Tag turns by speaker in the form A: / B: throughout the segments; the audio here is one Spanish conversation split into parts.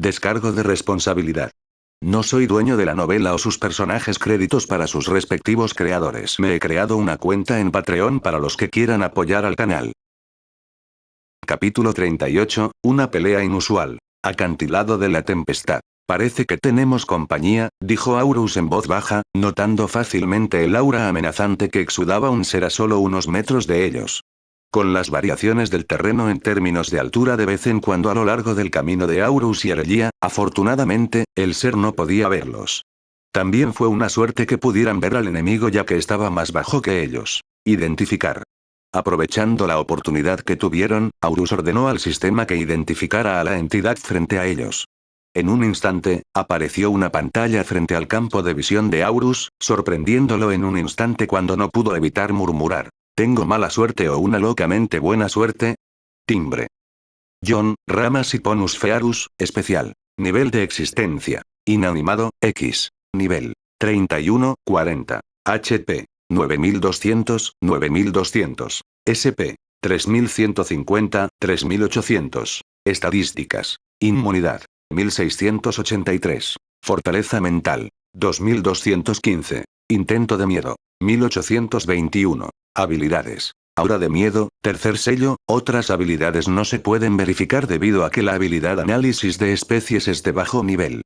A: Descargo de responsabilidad. No soy dueño de la novela o sus personajes, créditos para sus respectivos creadores. Me he creado una cuenta en Patreon para los que quieran apoyar al canal. Capítulo 38, una pelea inusual. Acantilado de la tempestad. Parece que tenemos compañía, dijo Aurus en voz baja, notando fácilmente el aura amenazante que exudaba un ser a solo unos metros de ellos. Con las variaciones del terreno en términos de altura de vez en cuando a lo largo del camino de Aurus y Erelía, afortunadamente, el ser no podía verlos. También fue una suerte que pudieran ver al enemigo ya que estaba más bajo que ellos. Identificar. Aprovechando la oportunidad que tuvieron, Aurus ordenó al sistema que identificara a la entidad frente a ellos. En un instante, apareció una pantalla frente al campo de visión de Aurus, sorprendiéndolo en un instante cuando no pudo evitar murmurar. ¿Tengo mala suerte o una locamente buena suerte? Timbre. John, Ramas y Ponus Fearus, especial. Nivel de existencia. Inanimado, X. Nivel. 31, 40. HP. 9200, 9200. SP. 3150, 3800. Estadísticas. Inmunidad. 1683. Fortaleza mental. 2215. Intento de miedo. 1821. Habilidades. Aura de miedo, tercer sello. Otras habilidades no se pueden verificar debido a que la habilidad análisis de especies es de bajo nivel.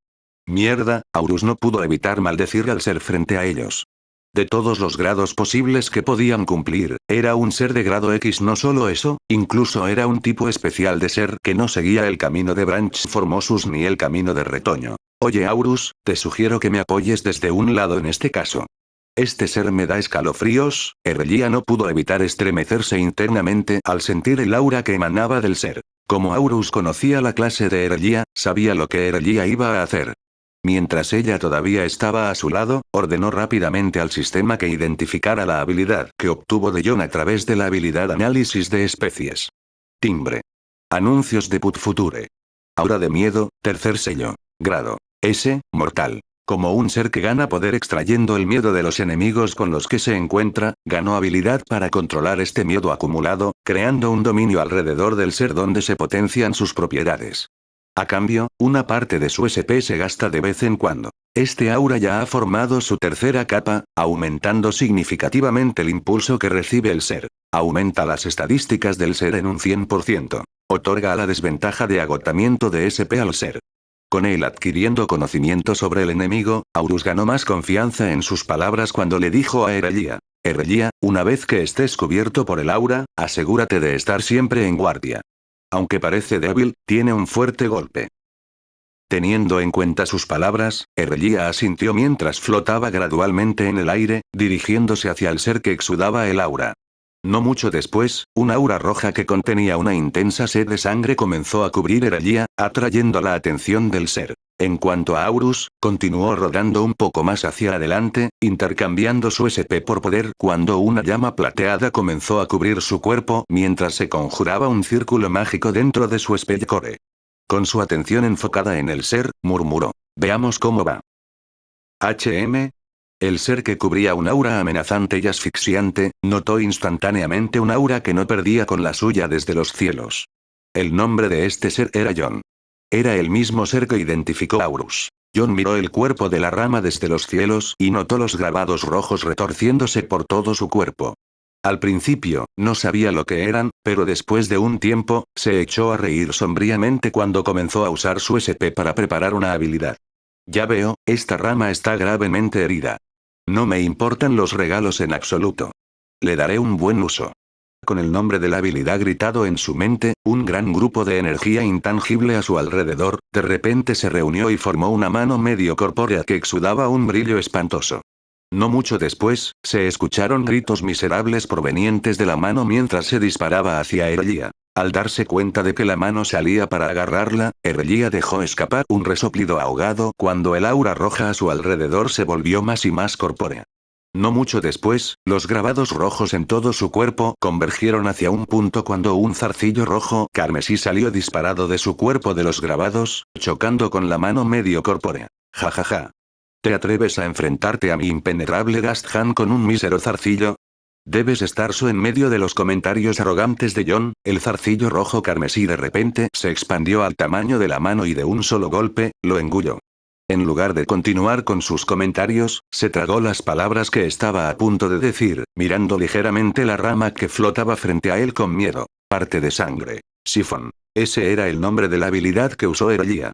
A: Mierda, Aurus no pudo evitar maldecir al ser frente a ellos. De todos los grados posibles que podían cumplir, era un ser de grado X. No solo eso, incluso era un tipo especial de ser que no seguía el camino de Branch Formosus ni el camino de Retoño. Oye Aurus, te sugiero que me apoyes desde un lado en este caso. Este ser me da escalofríos. Erelía no pudo evitar estremecerse internamente al sentir el aura que emanaba del ser. Como Aurus conocía la clase de Erelía, sabía lo que Erelía iba a hacer. Mientras ella todavía estaba a su lado, ordenó rápidamente al sistema que identificara la habilidad que obtuvo de John a través de la habilidad análisis de especies. Timbre. Anuncios de Put Future. Aura de miedo, tercer sello. Grado. S, mortal. Como un ser que gana poder extrayendo el miedo de los enemigos con los que se encuentra, ganó habilidad para controlar este miedo acumulado, creando un dominio alrededor del ser donde se potencian sus propiedades. A cambio, una parte de su SP se gasta de vez en cuando. Este aura ya ha formado su tercera capa, aumentando significativamente el impulso que recibe el ser. Aumenta las estadísticas del ser en un 100%. Otorga la desventaja de agotamiento de SP al ser. Con él adquiriendo conocimiento sobre el enemigo, Aurus ganó más confianza en sus palabras cuando le dijo a Erelía. Erelía, una vez que estés cubierto por el aura, asegúrate de estar siempre en guardia. Aunque parece débil, tiene un fuerte golpe. Teniendo en cuenta sus palabras, Erelía asintió mientras flotaba gradualmente en el aire, dirigiéndose hacia el ser que exudaba el aura. No mucho después, un aura roja que contenía una intensa sed de sangre comenzó a cubrir Erelía, atrayendo la atención del ser. En cuanto a Aurus, continuó rodando un poco más hacia adelante, intercambiando su SP por poder cuando una llama plateada comenzó a cubrir su cuerpo mientras se conjuraba un círculo mágico dentro de su Spellcore. Con su atención enfocada en el ser, murmuró. Veamos cómo va. El ser que cubría un aura amenazante y asfixiante, notó instantáneamente un aura que no perdía con la suya desde los cielos. El nombre de este ser era John. Era el mismo ser que identificó Aurus. John miró el cuerpo de la rama desde los cielos y notó los grabados rojos retorciéndose por todo su cuerpo. Al principio, no sabía lo que eran, pero después de un tiempo, se echó a reír sombríamente cuando comenzó a usar su SP para preparar una habilidad. Ya veo, esta rama está gravemente herida. No me importan los regalos en absoluto. Le daré un buen uso. Con el nombre de la habilidad gritado en su mente, un gran grupo de energía intangible a su alrededor, de repente se reunió y formó una mano medio corpórea que exudaba un brillo espantoso. No mucho después, se escucharon gritos miserables provenientes de la mano mientras se disparaba hacia Erelía. Al darse cuenta de que la mano salía para agarrarla, Erelía dejó escapar un resoplido ahogado cuando el aura roja a su alrededor se volvió más y más corpórea. No mucho después, los grabados rojos en todo su cuerpo convergieron hacia un punto cuando un zarcillo rojo carmesí salió disparado de su cuerpo de los grabados, chocando con la mano medio corpórea. Jajaja. ¿Te atreves a enfrentarte a mi impenetrable Gasthan con un mísero zarcillo? Debes estar en medio de los comentarios arrogantes de John. El zarcillo rojo carmesí de repente se expandió al tamaño de la mano y de un solo golpe, lo engulló. En lugar de continuar con sus comentarios, se tragó las palabras que estaba a punto de decir, mirando ligeramente la rama que flotaba frente a él con miedo. Parte de sangre. Sifón. Ese era el nombre de la habilidad que usó Erlia.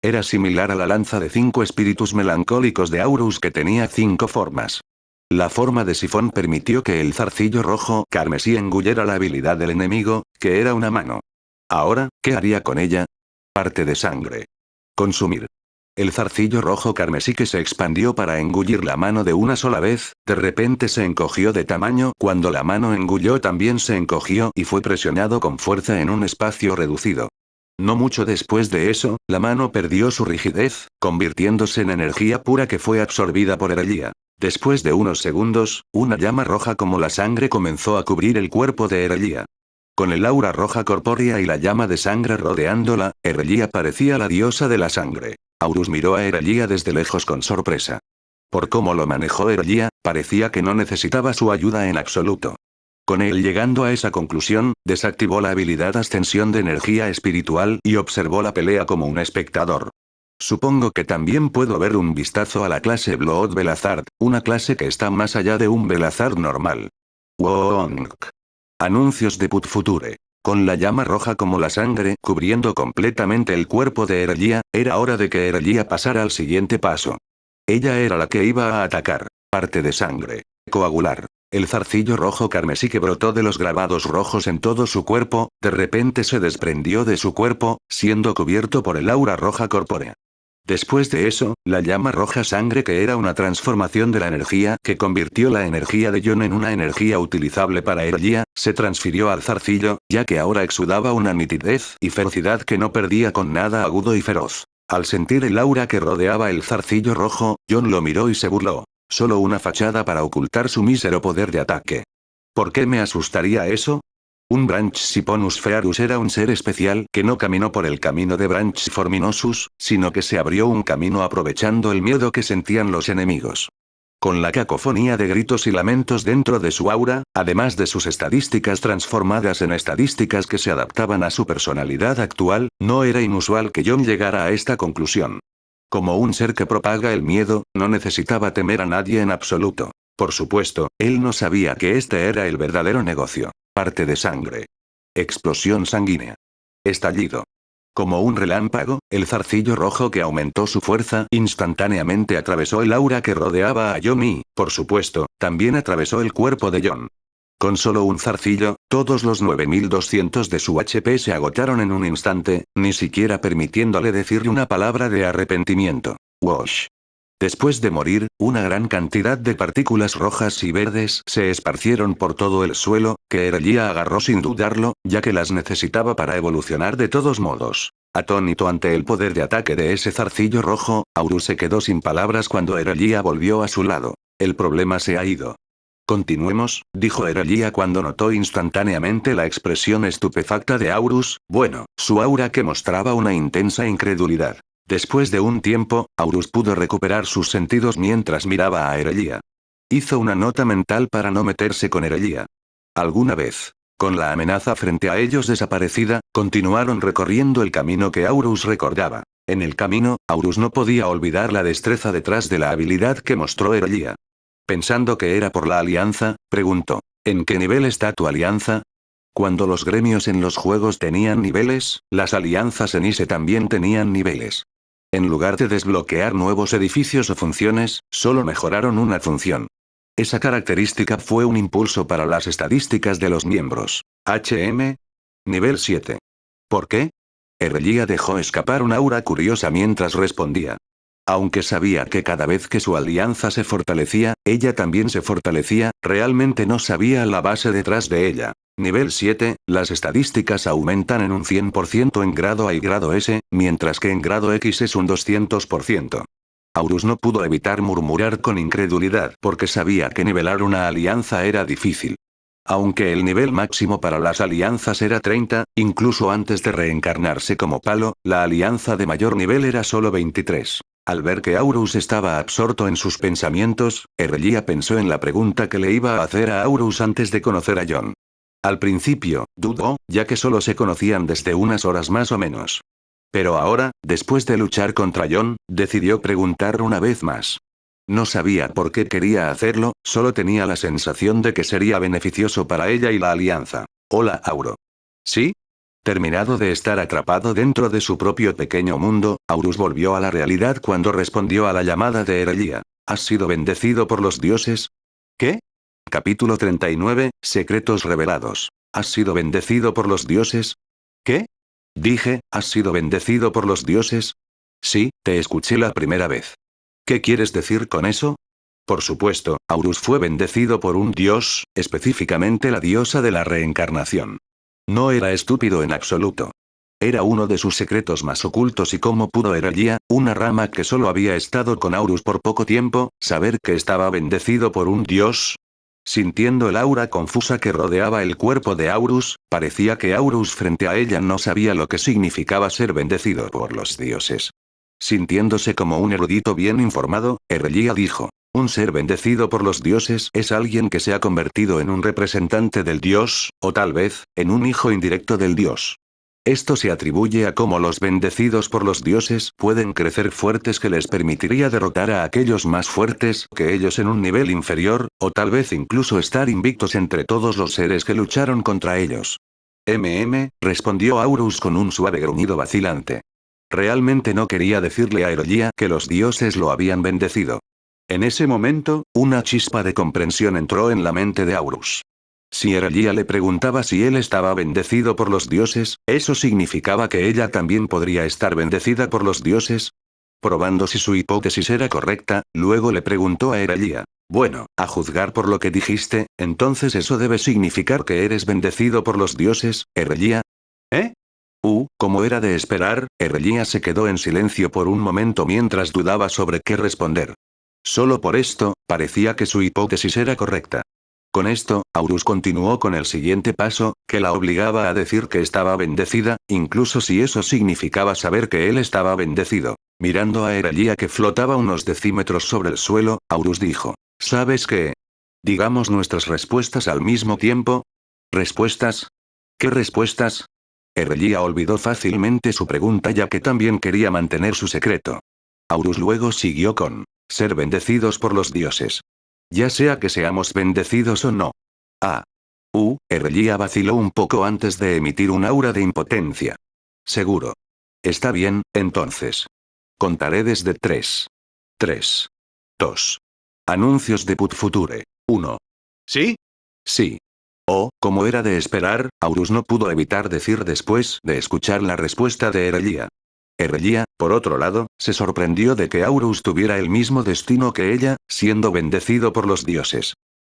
A: Era similar a la lanza de 5 espíritus melancólicos de Aurus que tenía 5 formas. La forma de sifón permitió que el zarcillo rojo carmesí engullera la habilidad del enemigo, que era una mano. Ahora, ¿qué haría con ella? Parte de sangre. Consumir. El zarcillo rojo carmesí que se expandió para engullir la mano de una sola vez, de repente se encogió de tamaño. Cuando la mano engulló también se encogió y fue presionado con fuerza en un espacio reducido. No mucho después de eso, la mano perdió su rigidez, convirtiéndose en energía pura que fue absorbida por Erlia. Después de unos segundos, una llama roja como la sangre comenzó a cubrir el cuerpo de Erlia. Con el aura roja corpórea y la llama de sangre rodeándola, Erlia parecía la diosa de la sangre. Aurus miró a Erlia desde lejos con sorpresa. Por cómo lo manejó Erlia, parecía que no necesitaba su ayuda en absoluto. Con él llegando a esa conclusión, desactivó la habilidad Ascensión de Energía Espiritual y observó la pelea como un espectador. Supongo que también puedo ver un vistazo a la clase Blood Belazard, una clase que está más allá de un Belazard normal. Wonk. Anuncios de Put Future. Con la llama roja como la sangre cubriendo completamente el cuerpo de Erlia, era hora de que Erlia pasara al siguiente paso. Ella era la que iba a atacar. Parte de sangre. Coagular. El zarcillo rojo carmesí que brotó de los grabados rojos en todo su cuerpo, de repente se desprendió de su cuerpo, siendo cubierto por el aura roja corpórea. Después de eso, la llama roja sangre que era una transformación de la energía que convirtió la energía de John en una energía utilizable para Erlia, se transfirió al zarcillo, ya que ahora exudaba una nitidez y ferocidad que no perdía con nada agudo y feroz. Al sentir el aura que rodeaba el zarcillo rojo, John lo miró y se burló. Solo una fachada para ocultar su mísero poder de ataque. ¿Por qué me asustaría eso? Un Branchsiponus fearus era un ser especial que no caminó por el camino de Branchforminosus, sino que se abrió un camino aprovechando el miedo que sentían los enemigos. Con la cacofonía de gritos y lamentos dentro de su aura, además de sus estadísticas transformadas en estadísticas que se adaptaban a su personalidad actual, no era inusual que John llegara a esta conclusión. Como un ser que propaga el miedo, no necesitaba temer a nadie en absoluto. Por supuesto, él no sabía que este era el verdadero negocio. Parte de sangre. Explosión sanguínea. Estallido. Como un relámpago, el zarcillo rojo que aumentó su fuerza instantáneamente atravesó el aura que rodeaba a John y, por supuesto, también atravesó el cuerpo de John. Con solo un zarcillo, todos los 9200 de su HP se agotaron en un instante, ni siquiera permitiéndole decirle una palabra de arrepentimiento. Wash. Después de morir, una gran cantidad de partículas rojas y verdes se esparcieron por todo el suelo, que Erlia agarró sin dudarlo, ya que las necesitaba para evolucionar de todos modos. Atónito ante el poder de ataque de ese zarcillo rojo, Aurus se quedó sin palabras cuando Erlia volvió a su lado. El problema se ha ido. Continuemos, dijo Erlia cuando notó instantáneamente la expresión estupefacta de Aurus, bueno, su aura que mostraba una intensa incredulidad. Después de un tiempo, Aurus pudo recuperar sus sentidos mientras miraba a Erlia. Hizo una nota mental para no meterse con Erlia. Alguna vez, con la amenaza frente a ellos desaparecida, continuaron recorriendo el camino que Aurus recordaba. En el camino, Aurus no podía olvidar la destreza detrás de la habilidad que mostró Erlia. Pensando que era por la alianza, preguntó, ¿en qué nivel está tu alianza? Cuando los gremios en los juegos tenían niveles, las alianzas en ISE también tenían niveles. En lugar de desbloquear nuevos edificios o funciones, solo mejoraron una función. Esa característica fue un impulso para las estadísticas de los miembros. HM. Nivel 7. ¿Por qué? Erlia dejó escapar una aura curiosa mientras respondía. Aunque sabía que cada vez que su alianza se fortalecía, ella también se fortalecía, realmente no sabía la base detrás de ella. Nivel 7, las estadísticas aumentan en un 100% en grado A y grado S, mientras que en grado X es un 200%. Aurus no pudo evitar murmurar con incredulidad porque sabía que nivelar una alianza era difícil. Aunque el nivel máximo para las alianzas era 30, incluso antes de reencarnarse como palo, la alianza de mayor nivel era solo 23. Al ver que Aurus estaba absorto en sus pensamientos, Erlia pensó en la pregunta que le iba a hacer a Aurus antes de conocer a John. Al principio, dudó, ya que solo se conocían desde unas horas más o menos. Pero ahora, después de luchar contra John, decidió preguntar una vez más. No sabía por qué quería hacerlo, solo tenía la sensación de que sería beneficioso para ella y la alianza. Hola, Auro. ¿Sí? Terminado de estar atrapado dentro de su propio pequeño mundo, Aurus volvió a la realidad cuando respondió a la llamada de Erlia. ¿Has sido bendecido por los dioses? ¿Qué? Capítulo 39, Secretos revelados. ¿Has sido bendecido por los dioses? ¿Qué? Dije, ¿has sido bendecido por los dioses? Sí, te escuché la primera vez. ¿Qué quieres decir con eso? Por supuesto, Aurus fue bendecido por un dios, específicamente la diosa de la reencarnación. No era estúpido en absoluto. Era uno de sus secretos más ocultos y cómo pudo Erlia, una rama que solo había estado con Aurus por poco tiempo, saber que estaba bendecido por un dios. Sintiendo el aura confusa que rodeaba el cuerpo de Aurus, parecía que Aurus frente a ella no sabía lo que significaba ser bendecido por los dioses. Sintiéndose como un erudito bien informado, Erlia dijo. Un ser bendecido por los dioses es alguien que se ha convertido en un representante del dios, o tal vez, en un hijo indirecto del dios. Esto se atribuye a cómo los bendecidos por los dioses pueden crecer fuertes que les permitiría derrotar a aquellos más fuertes que ellos en un nivel inferior, o tal vez incluso estar invictos entre todos los seres que lucharon contra ellos. Respondió Aurus con un suave gruñido vacilante. Realmente no quería decirle a Erlia que los dioses lo habían bendecido. En ese momento, una chispa de comprensión entró en la mente de Aurus. Si Erlia le preguntaba si él estaba bendecido por los dioses, ¿eso significaba que ella también podría estar bendecida por los dioses? Probando si su hipótesis era correcta, luego le preguntó a Erlia. Bueno, a juzgar por lo que dijiste, entonces eso debe significar que eres bendecido por los dioses, Erlia. ¿Eh? Como era de esperar, Erlia se quedó en silencio por un momento mientras dudaba sobre qué responder. Solo por esto, parecía que su hipótesis era correcta. Con esto, Aurus continuó con el siguiente paso, que la obligaba a decir que estaba bendecida, incluso si eso significaba saber que él estaba bendecido. Mirando a Erlia que flotaba unos decímetros sobre el suelo, Aurus dijo. ¿Sabes qué? Digamos nuestras respuestas al mismo tiempo. ¿Respuestas? ¿Qué respuestas? Erlia olvidó fácilmente su pregunta ya que también quería mantener su secreto. Aurus luego siguió con. Ser bendecidos por los dioses. Ya sea que seamos bendecidos o no. Erlia vaciló un poco antes de emitir un aura de impotencia. Seguro. Está bien, entonces. Contaré desde 3. 3. 2. Anuncios de Put Future. 1. ¿Sí? Sí. Como era de esperar, Aurus no pudo evitar decir después de escuchar la respuesta de Erlia. Erlia, por otro lado, se sorprendió de que Aurus tuviera el mismo destino que ella, siendo bendecido por los dioses.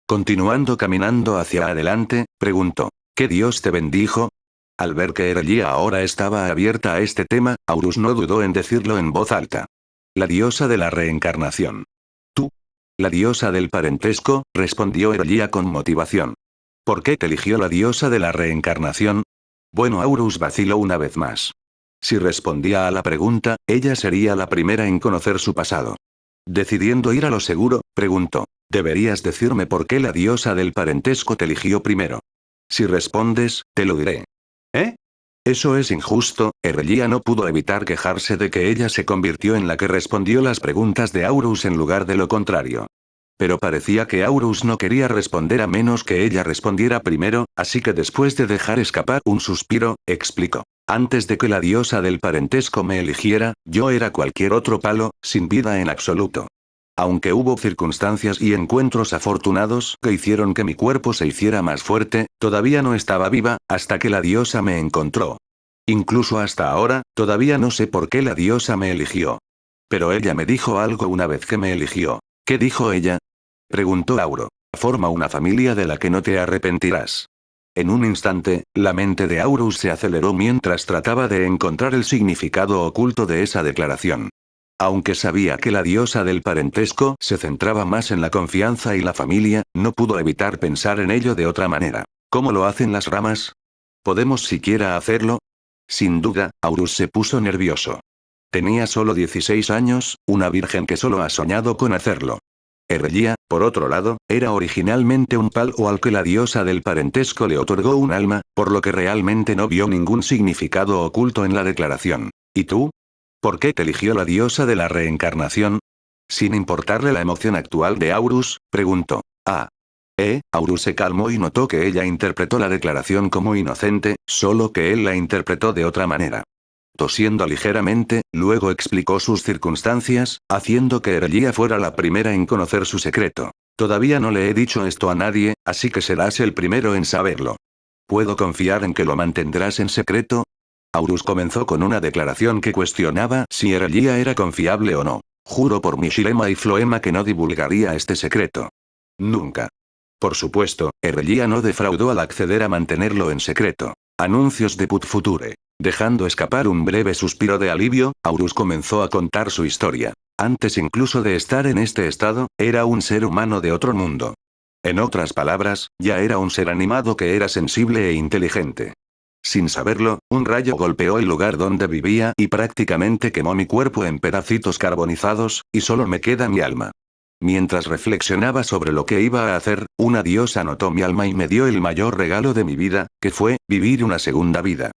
A: Continuando caminando hacia adelante, preguntó, ¿qué dios te bendijo? Al ver que Erlia ahora estaba abierta a este tema, Aurus no dudó en decirlo en voz alta. La diosa de la reencarnación. ¿Tú? La diosa del parentesco, respondió Erlia con motivación. ¿Por qué te eligió la diosa de la reencarnación? Bueno, Aurus vaciló una vez más. Si respondía a la pregunta, ella sería la primera en conocer su pasado. Decidiendo ir a lo seguro, preguntó, deberías decirme por qué la diosa del parentesco te eligió primero. Si respondes, te lo diré. ¿Eh? Eso es injusto, Erlia no pudo evitar quejarse de que ella se convirtió en la que respondió las preguntas de Aurus en lugar de lo contrario. Pero parecía que Aurus no quería responder a menos que ella respondiera primero, así que después de dejar escapar un suspiro, explicó. Antes de que la diosa del parentesco me eligiera, yo era cualquier otro palo, sin vida en absoluto. Aunque hubo circunstancias y encuentros afortunados que hicieron que mi cuerpo se hiciera más fuerte, todavía no estaba viva, hasta que la diosa me encontró. Incluso hasta ahora, todavía no sé por qué la diosa me eligió. Pero ella me dijo algo una vez que me eligió. ¿Qué dijo ella? Preguntó Auro. Forma una familia de la que no te arrepentirás. En un instante, la mente de Aurus se aceleró mientras trataba de encontrar el significado oculto de esa declaración. Aunque sabía que la diosa del parentesco se centraba más en la confianza y la familia, no pudo evitar pensar en ello de otra manera. ¿Cómo lo hacen las ramas? ¿Podemos siquiera hacerlo? Sin duda, Aurus se puso nervioso. Tenía solo 16 años, una virgen que solo ha soñado con hacerlo. Erlia, por otro lado, era originalmente un palo al que la diosa del parentesco le otorgó un alma, por lo que realmente no vio ningún significado oculto en la declaración. ¿Y tú? ¿Por qué te eligió la diosa de la reencarnación? Sin importarle la emoción actual de Aurus, preguntó. Aurus se calmó y notó que ella interpretó la declaración como inocente, solo que él la interpretó de otra manera. Tosiendo ligeramente, luego explicó sus circunstancias, haciendo que Erlia fuera la primera en conocer su secreto. Todavía no le he dicho esto a nadie, así que serás el primero en saberlo. ¿Puedo confiar en que lo mantendrás en secreto? Aurus comenzó con una declaración que cuestionaba si Erlia era confiable o no. Juro por mi Shilema y Floema que no divulgaría este secreto. Nunca. Por supuesto, Erlia no defraudó al acceder a mantenerlo en secreto. Anuncios de Put Future. Dejando escapar un breve suspiro de alivio, Aurus comenzó a contar su historia. Antes incluso de estar en este estado, era un ser humano de otro mundo. En otras palabras, ya era un ser animado que era sensible e inteligente. Sin saberlo, un rayo golpeó el lugar donde vivía y prácticamente quemó mi cuerpo en pedacitos carbonizados, y solo me queda mi alma. Mientras reflexionaba sobre lo que iba a hacer, una diosa notó mi alma y me dio el mayor regalo de mi vida, que fue, vivir una segunda vida.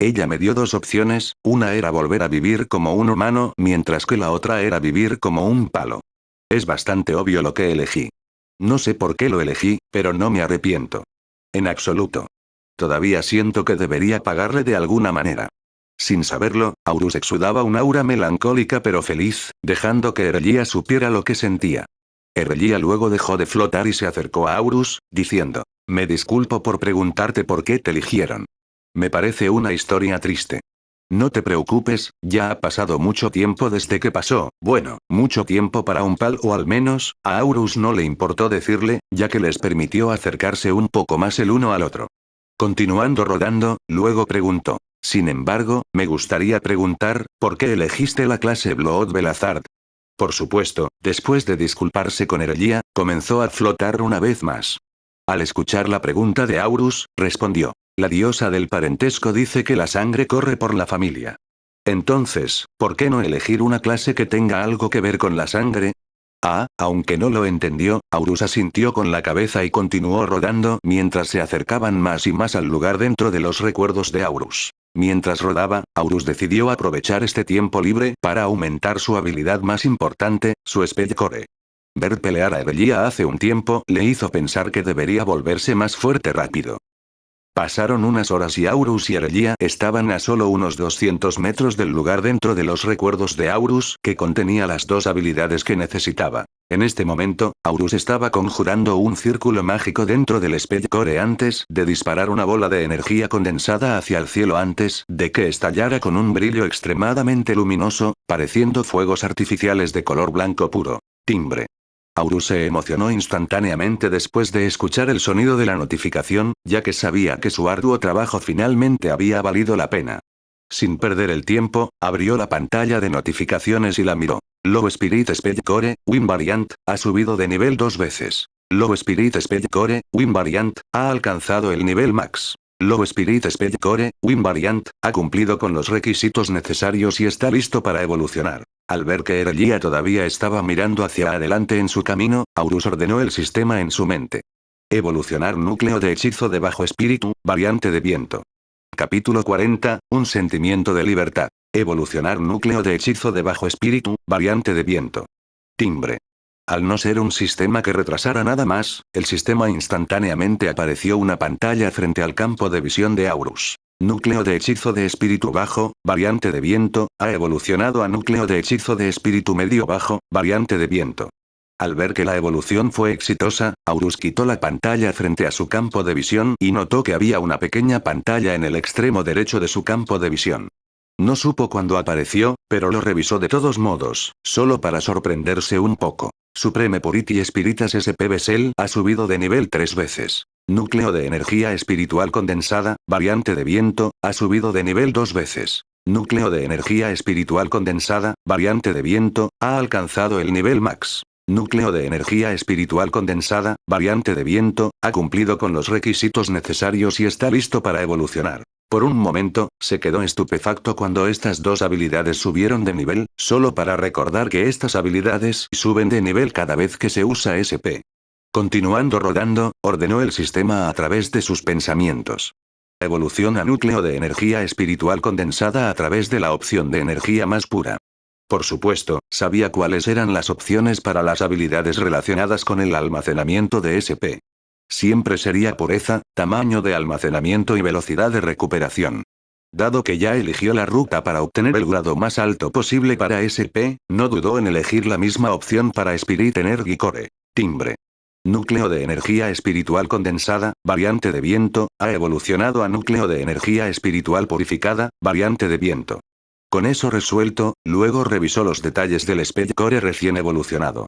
A: Ella me dio dos opciones, una era volver a vivir como un humano, mientras que la otra era vivir como un palo. Es bastante obvio lo que elegí. No sé por qué lo elegí, pero no me arrepiento. En absoluto. Todavía siento que debería pagarle de alguna manera. Sin saberlo, Aurus exudaba un aura melancólica pero feliz, dejando que Erlia supiera lo que sentía. Erlia luego dejó de flotar y se acercó a Aurus, diciendo: me disculpo por preguntarte por qué te eligieron. Me parece una historia triste. No te preocupes, ya ha pasado mucho tiempo desde que pasó, bueno, mucho tiempo para un pal o al menos, a Aurus no le importó decirle, ya que les permitió acercarse un poco más el uno al otro. Continuando rodando, luego preguntó: sin embargo, me gustaría preguntar, ¿por qué elegiste la clase Blood Belazard? Por supuesto, después de disculparse con Erlia, comenzó a flotar una vez más. Al escuchar la pregunta de Aurus, respondió: la diosa del parentesco dice que la sangre corre por la familia. Entonces, ¿por qué no elegir una clase que tenga algo que ver con la sangre? Aunque no lo entendió, Aurus asintió con la cabeza y continuó rodando mientras se acercaban más y más al lugar dentro de los recuerdos de Aurus. Mientras rodaba, Aurus decidió aprovechar este tiempo libre para aumentar su habilidad más importante, su Spellcore. Ver pelear a Erlia hace un tiempo le hizo pensar que debería volverse más fuerte rápido. Pasaron unas horas y Aurus y Erlia estaban a solo unos 200 metros del lugar dentro de los recuerdos de Aurus que contenía las dos habilidades que necesitaba. En este momento, Aurus estaba conjurando un círculo mágico dentro del Spellcore antes de disparar una bola de energía condensada hacia el cielo antes de que estallara con un brillo extremadamente luminoso, pareciendo fuegos artificiales de color blanco puro. Timbre. Aurus se emocionó instantáneamente después de escuchar el sonido de la notificación, ya que sabía que su arduo trabajo finalmente había valido la pena. Sin perder el tiempo, abrió la pantalla de notificaciones y la miró. Low Spirit Spellcore, Win Variant, ha subido de nivel 2 veces. Low Spirit Spellcore, Win Variant, ha alcanzado el nivel max. Low Spirit Spellcore, Win Variant, ha cumplido con los requisitos necesarios y está listo para evolucionar. Al ver que Erlia todavía estaba mirando hacia adelante en su camino, Aurus ordenó el sistema en su mente. Evolucionar núcleo de hechizo de bajo espíritu, variante de viento. Capítulo 40, un sentimiento de libertad. Evolucionar núcleo de hechizo de bajo espíritu, variante de viento. Timbre. Al no ser un sistema que retrasara nada más, el sistema instantáneamente apareció una pantalla frente al campo de visión de Aurus. Núcleo de hechizo de espíritu bajo, variante de viento, ha evolucionado a núcleo de hechizo de espíritu medio bajo, variante de viento. Al ver que la evolución fue exitosa, Aurus quitó la pantalla frente a su campo de visión y notó que había una pequeña pantalla en el extremo derecho de su campo de visión. No supo cuándo apareció, pero lo revisó de todos modos, solo para sorprenderse un poco. Supreme Purity Spiritas SP Vessel ha subido de nivel 3 veces. Núcleo de energía espiritual condensada, variante de viento, ha subido de nivel 2 veces. Núcleo de energía espiritual condensada, variante de viento, ha alcanzado el nivel max. Núcleo de energía espiritual condensada, variante de viento, ha cumplido con los requisitos necesarios y está listo para evolucionar. Por un momento, se quedó estupefacto cuando estas dos habilidades subieron de nivel, solo para recordar que estas habilidades suben de nivel cada vez que se usa SP. Continuando rodando, ordenó el sistema a través de sus pensamientos. Evolución a núcleo de energía espiritual condensada a través de la opción de energía más pura. Por supuesto, sabía cuáles eran las opciones para las habilidades relacionadas con el almacenamiento de SP. Siempre sería pureza, tamaño de almacenamiento y velocidad de recuperación. Dado que ya eligió la ruta para obtener el grado más alto posible para SP, no dudó en elegir la misma opción para Spirit Energy Core. Timbre. Núcleo de energía espiritual condensada, variante de viento, ha evolucionado a núcleo de energía espiritual purificada, variante de viento. Con eso resuelto, luego revisó los detalles del Speed Core recién evolucionado.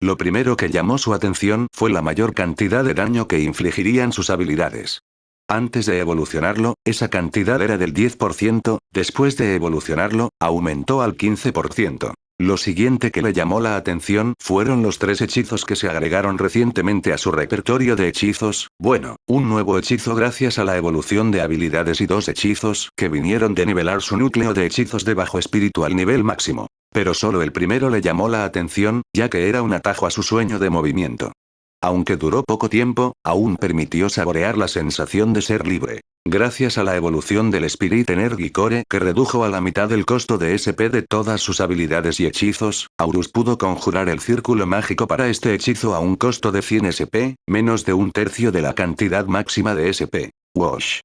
A: Lo primero que llamó su atención fue la mayor cantidad de daño que infligirían sus habilidades. Antes de evolucionarlo, esa cantidad era del 10%, después de evolucionarlo, aumentó al 15%. Lo siguiente que le llamó la atención fueron los 3 hechizos que se agregaron recientemente a su repertorio de hechizos, bueno, un nuevo hechizo gracias a la evolución de habilidades y 2 hechizos que vinieron de nivelar su núcleo de hechizos de bajo espiritual nivel máximo. Pero solo el primero le llamó la atención, ya que era un atajo a su sueño de movimiento. Aunque duró poco tiempo, aún permitió saborear la sensación de ser libre. Gracias a la evolución del Spirit Energy Core que redujo a la mitad el costo de SP de todas sus habilidades y hechizos, Aurus pudo conjurar el círculo mágico para este hechizo a un costo de 100 SP, menos de un tercio de la cantidad máxima de SP. Wash.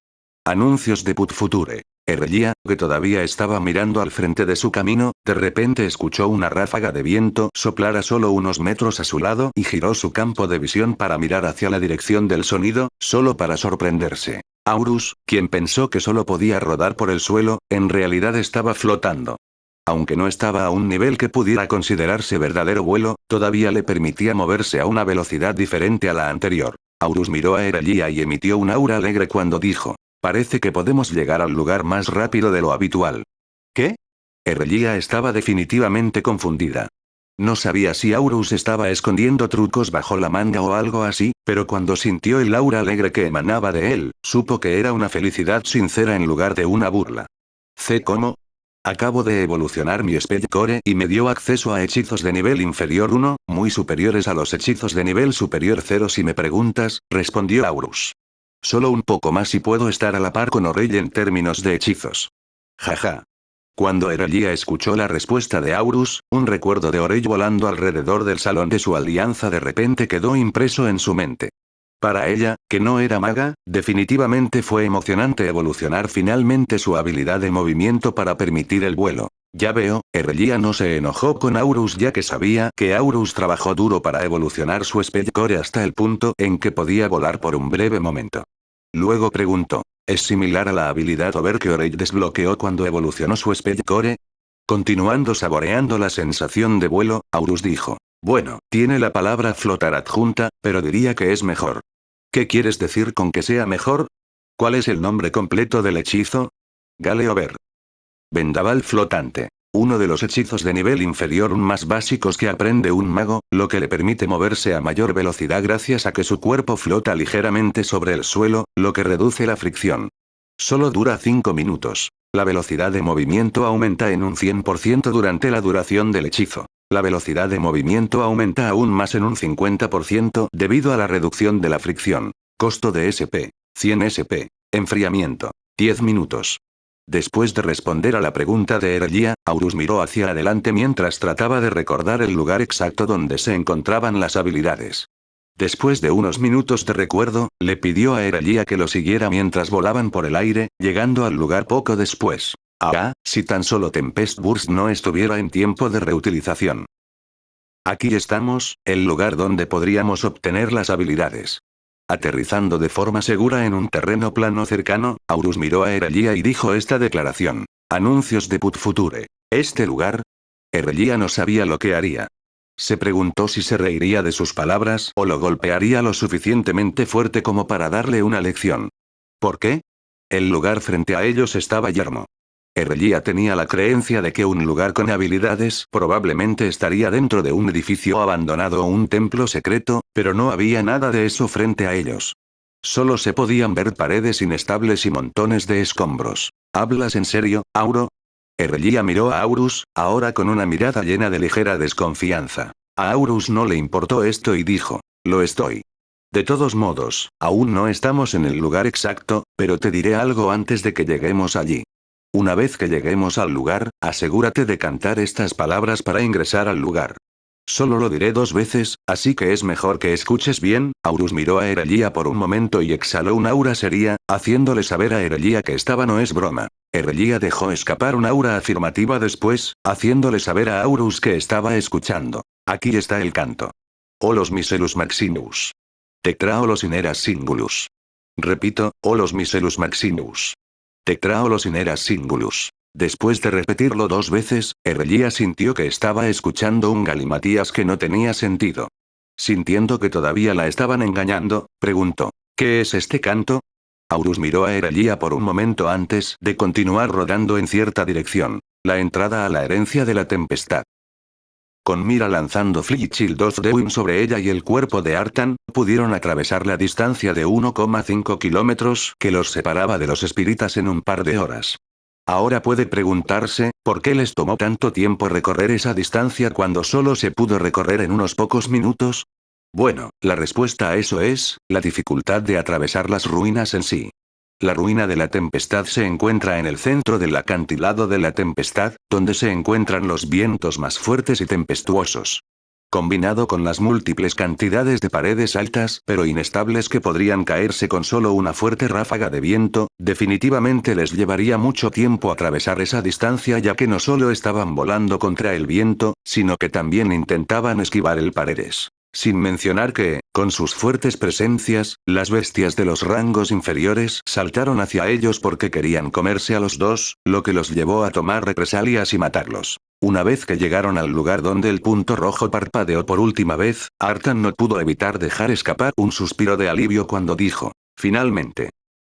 A: Anuncios de Put Future. Erlia, que todavía estaba mirando al frente de su camino, de repente escuchó una ráfaga de viento soplar a solo unos metros a su lado y giró su campo de visión para mirar hacia la dirección del sonido, solo para sorprenderse. Aurus, quien pensó que solo podía rodar por el suelo, en realidad estaba flotando. Aunque no estaba a un nivel que pudiera considerarse verdadero vuelo, todavía le permitía moverse a una velocidad diferente a la anterior. Aurus miró a Erlia y emitió un aura alegre cuando dijo: parece que podemos llegar al lugar más rápido de lo habitual. ¿Qué? Erlia estaba definitivamente confundida. No sabía si Aurus estaba escondiendo trucos bajo la manga o algo así, pero cuando sintió el aura alegre que emanaba de él, supo que era una felicidad sincera en lugar de una burla. ¿Cómo? Acabo de evolucionar mi Speed Core y me dio acceso a hechizos de nivel inferior 1, muy superiores a los hechizos de nivel superior 0 si me preguntas, respondió Aurus. Solo un poco más y puedo estar a la par con Orell en términos de hechizos. Jaja. Cuando Erlia escuchó la respuesta de Aurus, un recuerdo de Orell volando alrededor del salón de su alianza de repente quedó impreso en su mente. Para ella, que no era maga, definitivamente fue emocionante evolucionar finalmente su habilidad de movimiento para permitir el vuelo. Ya veo, Erlia no se enojó con Aurus ya que sabía que Aurus trabajó duro para evolucionar su Speed Core hasta el punto en que podía volar por un breve momento. Luego preguntó: ¿es similar a la habilidad Over que Orell desbloqueó cuando evolucionó su Speed Core? Continuando saboreando la sensación de vuelo, Aurus dijo: bueno, tiene la palabra flotar adjunta, pero diría que es mejor. ¿Qué quieres decir con que sea mejor? ¿Cuál es el nombre completo del hechizo? Gale Over. Vendaval flotante. Uno de los hechizos de nivel inferior más básicos que aprende un mago, lo que le permite moverse a mayor velocidad gracias a que su cuerpo flota ligeramente sobre el suelo, lo que reduce la fricción. Solo dura 5 minutos. La velocidad de movimiento aumenta en un 100% durante la duración del hechizo. La velocidad de movimiento aumenta aún más en un 50% debido a la reducción de la fricción. Costo de SP: 100 SP. Enfriamiento: 10 minutos. Después de responder a la pregunta de Erlia, Aurus miró hacia adelante mientras trataba de recordar el lugar exacto donde se encontraban las habilidades. Después de unos minutos de recuerdo, le pidió a Erlia que lo siguiera mientras volaban por el aire, llegando al lugar poco después. Ah, si tan solo Tempest Burst no estuviera en tiempo de reutilización. Aquí estamos, el lugar donde podríamos obtener las habilidades. Aterrizando de forma segura en un terreno plano cercano, Aurus miró a Erlia y dijo esta declaración. Anuncios de Put Future. ¿Este lugar? Erlia no sabía lo que haría. Se preguntó si se reiría de sus palabras o lo golpearía lo suficientemente fuerte como para darle una lección. ¿Por qué? El lugar frente a ellos estaba yermo. Erlia tenía la creencia de que un lugar con habilidades probablemente estaría dentro de un edificio abandonado o un templo secreto, pero no había nada de eso frente a ellos. Solo se podían ver paredes inestables y montones de escombros. ¿Hablas en serio, Auro? Erlia miró a Aurus, ahora con una mirada llena de ligera desconfianza. A Aurus no le importó esto y dijo: lo estoy. De todos modos, aún no estamos en el lugar exacto, pero te diré algo antes de que lleguemos allí. Una vez que lleguemos al lugar, asegúrate de cantar estas palabras para ingresar al lugar. Solo lo diré 2 veces, así que es mejor que escuches bien. Aurus miró a Erlia por un momento y exhaló un aura seria, haciéndole saber a Erlia que esta no es broma. Erlia dejó escapar un aura afirmativa después, haciéndole saber a Aurus que estaba escuchando. Aquí está el canto. Olos Miselus Maximus. Tetraolos Ineras Singulus. Repito, Olos Miselus Maximus. Tetraolos Ineras Singulus. Después de repetirlo 2 veces, Erlia sintió que estaba escuchando un galimatías que no tenía sentido. Sintiendo que todavía la estaban engañando, preguntó: ¿qué es este canto? Aurus miró a Erlia por un momento antes de continuar rodando en cierta dirección. La entrada a la herencia de la tempestad. Con Mira lanzando Flichild of the Wind sobre ella y el cuerpo de Artan, pudieron atravesar la distancia de 1,5 kilómetros que los separaba de los espíritas en un par de horas. Ahora puede preguntarse, ¿por qué les tomó tanto tiempo recorrer esa distancia cuando solo se pudo recorrer en unos pocos minutos? Bueno, la respuesta a eso es, la dificultad de atravesar las ruinas en sí. La ruina de la tempestad se encuentra en el centro del acantilado de la tempestad, donde se encuentran los vientos más fuertes y tempestuosos. Combinado con las múltiples cantidades de paredes altas pero inestables que podrían caerse con solo una fuerte ráfaga de viento, definitivamente les llevaría mucho tiempo atravesar esa distancia, ya que no solo estaban volando contra el viento, sino que también intentaban esquivar el paredes. Sin mencionar que, con sus fuertes presencias, las bestias de los rangos inferiores saltaron hacia ellos porque querían comerse a los dos, lo que los llevó a tomar represalias y matarlos. Una vez que llegaron al lugar donde el punto rojo parpadeó por última vez, Artan no pudo evitar dejar escapar un suspiro de alivio cuando dijo: finalmente.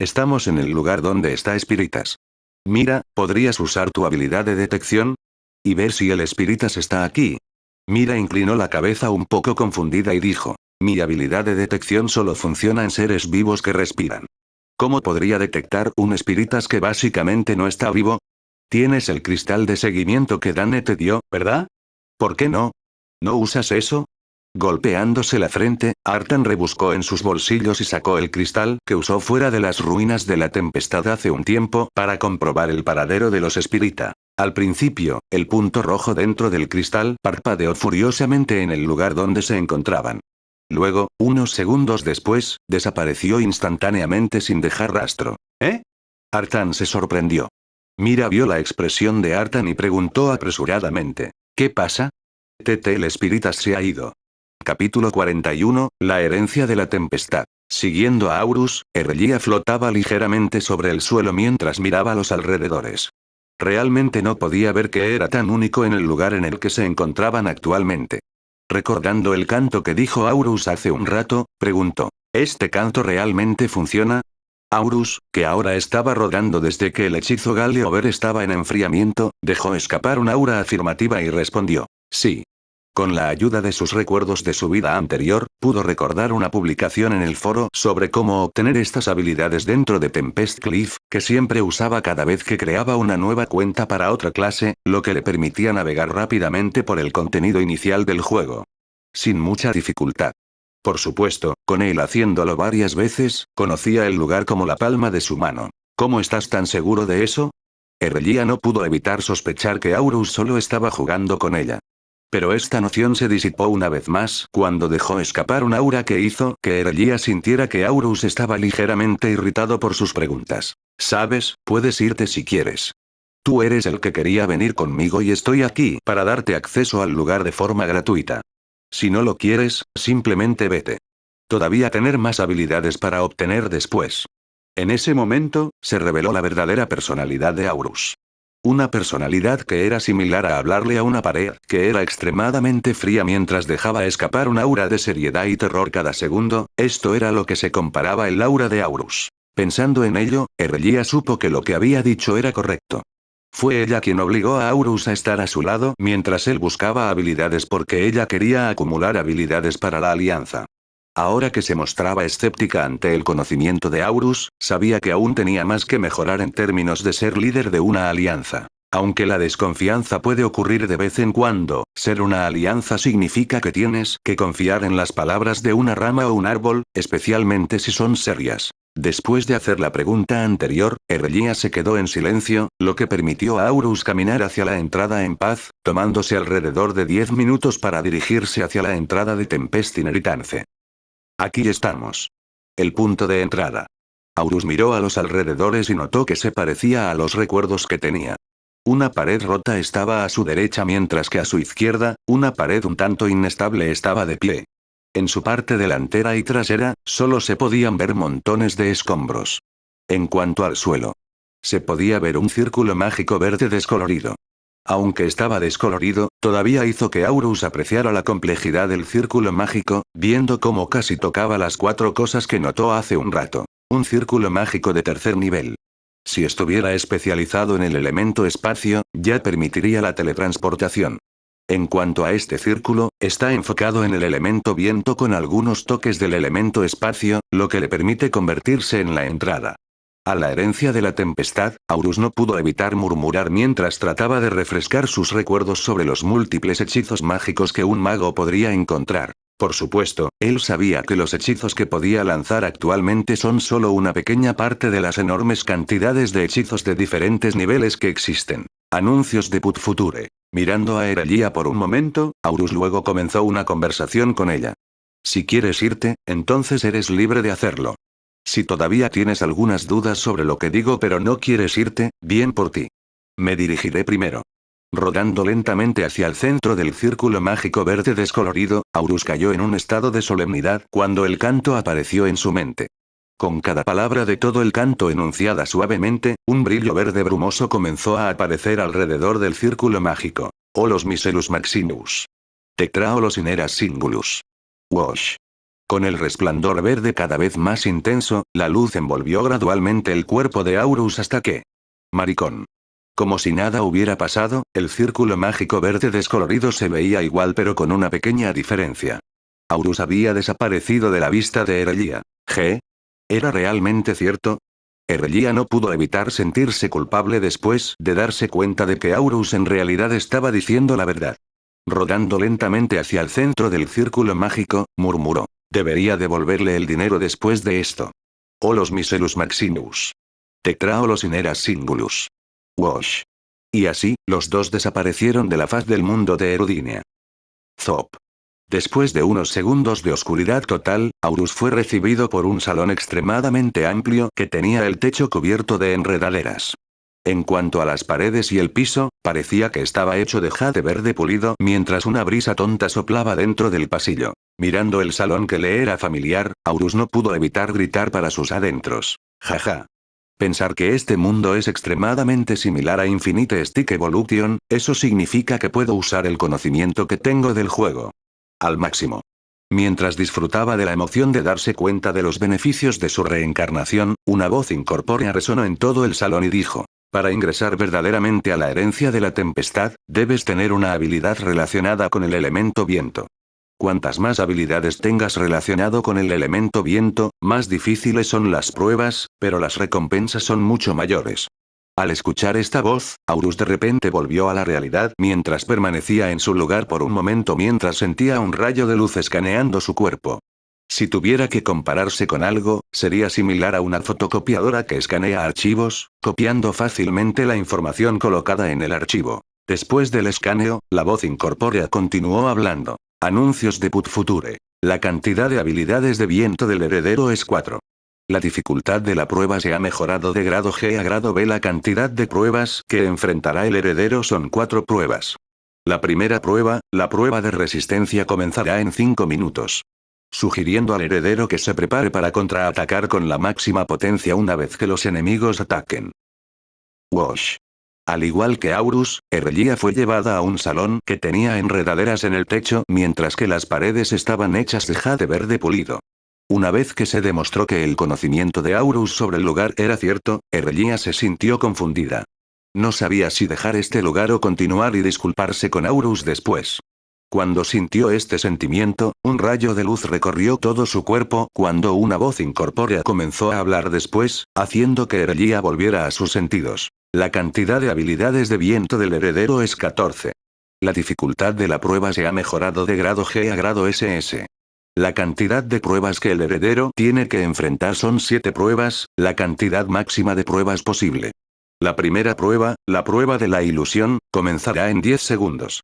A: Estamos en el lugar donde está Espíritas. Mira, ¿podrías usar tu habilidad de detección? Y ver si el Espíritas está aquí. Mira inclinó la cabeza un poco confundida y dijo: mi habilidad de detección solo funciona en seres vivos que respiran. ¿Cómo podría detectar un Espíritas que básicamente no está vivo? Tienes el cristal de seguimiento que Dane te dio, ¿verdad? ¿Por qué no? ¿No usas eso? Golpeándose la frente, Artan rebuscó en sus bolsillos y sacó el cristal que usó fuera de las ruinas de la tempestad hace un tiempo para comprobar el paradero de los espírita. Al principio, el punto rojo dentro del cristal parpadeó furiosamente en el lugar donde se encontraban. Luego, unos segundos después, desapareció instantáneamente sin dejar rastro. ¿Eh? Artan se sorprendió. Mira vio la expresión de Artan y preguntó apresuradamente: ¿qué pasa? El Espíritas se ha ido. Capítulo 41, la herencia de la tempestad. Siguiendo a Aurus, Erlia flotaba ligeramente sobre el suelo mientras miraba a los alrededores. Realmente no podía ver que era tan único en el lugar en el que se encontraban actualmente. Recordando el canto que dijo Aurus hace un rato, preguntó: ¿este canto realmente funciona? Aurus, que ahora estaba rodando desde que el hechizo Galeover estaba en enfriamiento, dejó escapar un aura afirmativa y respondió: sí. Con la ayuda de sus recuerdos de su vida anterior, pudo recordar una publicación en el foro sobre cómo obtener estas habilidades dentro de Tempest Cliff, que siempre usaba cada vez que creaba una nueva cuenta para otra clase, lo que le permitía navegar rápidamente por el contenido inicial del juego. Sin mucha dificultad. Por supuesto, con él haciéndolo varias veces, conocía el lugar como la palma de su mano. ¿Cómo estás tan seguro de eso? Erlia no pudo evitar sospechar que Aurus solo estaba jugando con ella. Pero esta noción se disipó una vez más cuando dejó escapar un aura que hizo que Erlia sintiera que Aurus estaba ligeramente irritado por sus preguntas. ¿Sabes? Puedes irte si quieres. Tú eres el que quería venir conmigo y estoy aquí para darte acceso al lugar de forma gratuita. Si no lo quieres, simplemente vete. Todavía tener más habilidades para obtener después. En ese momento, se reveló la verdadera personalidad de Aurus. Una personalidad que era similar a hablarle a una pared, que era extremadamente fría mientras dejaba escapar un aura de seriedad y terror cada segundo. Esto era lo que se comparaba el aura de Aurus. Pensando en ello, Erlia supo que lo que había dicho era correcto. Fue ella quien obligó a Aurus a estar a su lado mientras él buscaba habilidades porque ella quería acumular habilidades para la alianza. Ahora que se mostraba escéptica ante el conocimiento de Aurus, sabía que aún tenía más que mejorar en términos de ser líder de una alianza. Aunque la desconfianza puede ocurrir de vez en cuando, ser una alianza significa que tienes que confiar en las palabras de una rama o un árbol, especialmente si son serias. Después de hacer la pregunta anterior, Erlia se quedó en silencio, lo que permitió a Aurus caminar hacia la entrada en paz, tomándose alrededor de 10 minutos para dirigirse hacia la entrada de Tempestineritance. Aquí estamos. El punto de entrada. Aurus miró a los alrededores y notó que se parecía a los recuerdos que tenía. Una pared rota estaba a su derecha mientras que a su izquierda, una pared un tanto inestable estaba de pie. En su parte delantera y trasera, solo se podían ver montones de escombros. En cuanto al suelo, se podía ver un círculo mágico verde descolorido. Aunque estaba descolorido, todavía hizo que Aurus apreciara la complejidad del círculo mágico, viendo cómo casi tocaba las 4 cosas que notó hace un rato. Un círculo mágico de tercer nivel. Si estuviera especializado en el elemento espacio, ya permitiría la teletransportación. En cuanto a este círculo, está enfocado en el elemento viento con algunos toques del elemento espacio, lo que le permite convertirse en la entrada a la herencia de la tempestad. Aurus no pudo evitar murmurar mientras trataba de refrescar sus recuerdos sobre los múltiples hechizos mágicos que un mago podría encontrar. Por supuesto, él sabía que los hechizos que podía lanzar actualmente son solo una pequeña parte de las enormes cantidades de hechizos de diferentes niveles que existen. Anuncios de Put Future. Mirando a Erlia por un momento, Aurus luego comenzó una conversación con ella. Si quieres irte, entonces eres libre de hacerlo. Si todavía tienes algunas dudas sobre lo que digo pero no quieres irte, bien por ti. Me dirigiré primero. Rodando lentamente hacia el centro del círculo mágico verde descolorido, Aurus cayó en un estado de solemnidad cuando el canto apareció en su mente. Con cada palabra de todo el canto enunciada suavemente, un brillo verde brumoso comenzó a aparecer alrededor del círculo mágico. Olos Miselus Maximus. Tetraolos Ineras Singulus. Wash. Con el resplandor verde cada vez más intenso, la luz envolvió gradualmente el cuerpo de Aurus hasta que... Maricón. Como si nada hubiera pasado, el círculo mágico verde descolorido se veía igual pero con una pequeña diferencia. Aurus había desaparecido de la vista de Erlia. ¿G? ¿Era realmente cierto? Erlia no pudo evitar sentirse culpable después de darse cuenta de que Aurus en realidad estaba diciendo la verdad. Rodando lentamente hacia el centro del círculo mágico, murmuró. Debería devolverle el dinero después de esto. Olos Miselus Maximus. Tetraolos Ineras Singulus. Wash. Y así, los dos desaparecieron de la faz del mundo de Erudinia. Zop. Después de unos segundos de oscuridad total, Aurus fue recibido por un salón extremadamente amplio que tenía el techo cubierto de enredaderas. En cuanto a las paredes y el piso, parecía que estaba hecho de jade verde pulido mientras una brisa tonta soplaba dentro del pasillo. Mirando el salón que le era familiar, Aurus no pudo evitar gritar para sus adentros. Jaja. Pensar que este mundo es extremadamente similar a Infinite Stick Evolution, eso significa que puedo usar el conocimiento que tengo del juego al máximo. Mientras disfrutaba de la emoción de darse cuenta de los beneficios de su reencarnación, una voz incorpórea resonó en todo el salón y dijo: para ingresar verdaderamente a la herencia de la tempestad, debes tener una habilidad relacionada con el elemento viento. Cuantas más habilidades tengas relacionado con el elemento viento, más difíciles son las pruebas, pero las recompensas son mucho mayores. Al escuchar esta voz, Aurus de repente volvió a la realidad mientras permanecía en su lugar por un momento mientras sentía un rayo de luz escaneando su cuerpo. Si tuviera que compararse con algo, sería similar a una fotocopiadora que escanea archivos, copiando fácilmente la información colocada en el archivo. Después del escaneo, la voz incorpórea continuó hablando. Anuncios de Put Future. La cantidad de habilidades de viento del heredero es 4. La dificultad de la prueba se ha mejorado de grado G a grado B. La cantidad de pruebas que enfrentará el heredero son 4 pruebas. La primera prueba, la prueba de resistencia, comenzará en 5 minutos. Sugiriendo al heredero que se prepare para contraatacar con la máxima potencia una vez que los enemigos ataquen. Wash. Al igual que Aurus, Erlia fue llevada a un salón que tenía enredaderas en el techo mientras que las paredes estaban hechas de jade verde pulido. Una vez que se demostró que el conocimiento de Aurus sobre el lugar era cierto, Erlia se sintió confundida. No sabía si dejar este lugar o continuar y disculparse con Aurus después. Cuando sintió este sentimiento, un rayo de luz recorrió todo su cuerpo cuando una voz incorpórea comenzó a hablar después, haciendo que Erelia volviera a sus sentidos. La cantidad de habilidades de viento del heredero es 14. La dificultad de la prueba se ha mejorado de grado G a grado SS. La cantidad de pruebas que el heredero tiene que enfrentar son 7 pruebas, la cantidad máxima de pruebas posible. La primera prueba, la prueba de la ilusión, comenzará en 10 segundos.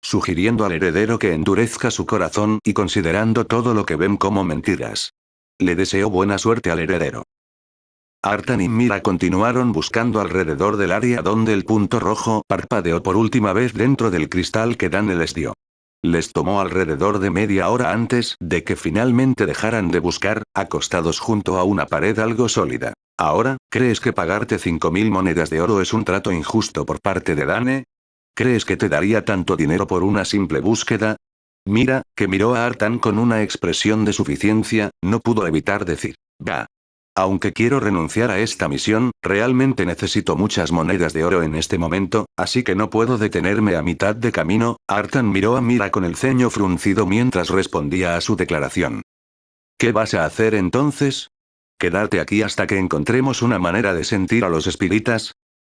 A: Sugiriendo al heredero que endurezca su corazón y considerando todo lo que ven como mentiras. Le deseo buena suerte al heredero. Artan y Mira continuaron buscando alrededor del área donde el punto rojo parpadeó por última vez dentro del cristal que Dan les dio. Les tomó alrededor de media hora antes de que finalmente dejaran de buscar, acostados junto a una pared algo sólida. Ahora, ¿crees que pagarte 5000 monedas de oro es un trato injusto por parte de Dane? ¿Crees que te daría tanto dinero por una simple búsqueda? Mira, que miró a Artan con una expresión de suficiencia, no pudo evitar decir, va. Aunque quiero renunciar a esta misión, realmente necesito muchas monedas de oro en este momento, así que no puedo detenerme a mitad de camino. Artan miró a Mira con el ceño fruncido mientras respondía a su declaración. ¿Qué vas a hacer entonces? ¿Quedarte aquí hasta que encontremos una manera de sentir a los espíritas?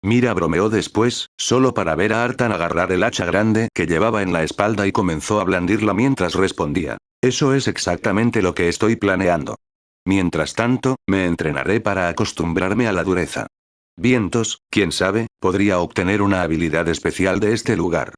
A: Mira bromeó después, solo para ver a Artan agarrar el hacha grande que llevaba en la espalda y comenzó a blandirla mientras respondía. Eso es exactamente lo que estoy planeando. Mientras tanto, me entrenaré para acostumbrarme a la dureza. Vientos, quién sabe, podría obtener una habilidad especial de este lugar.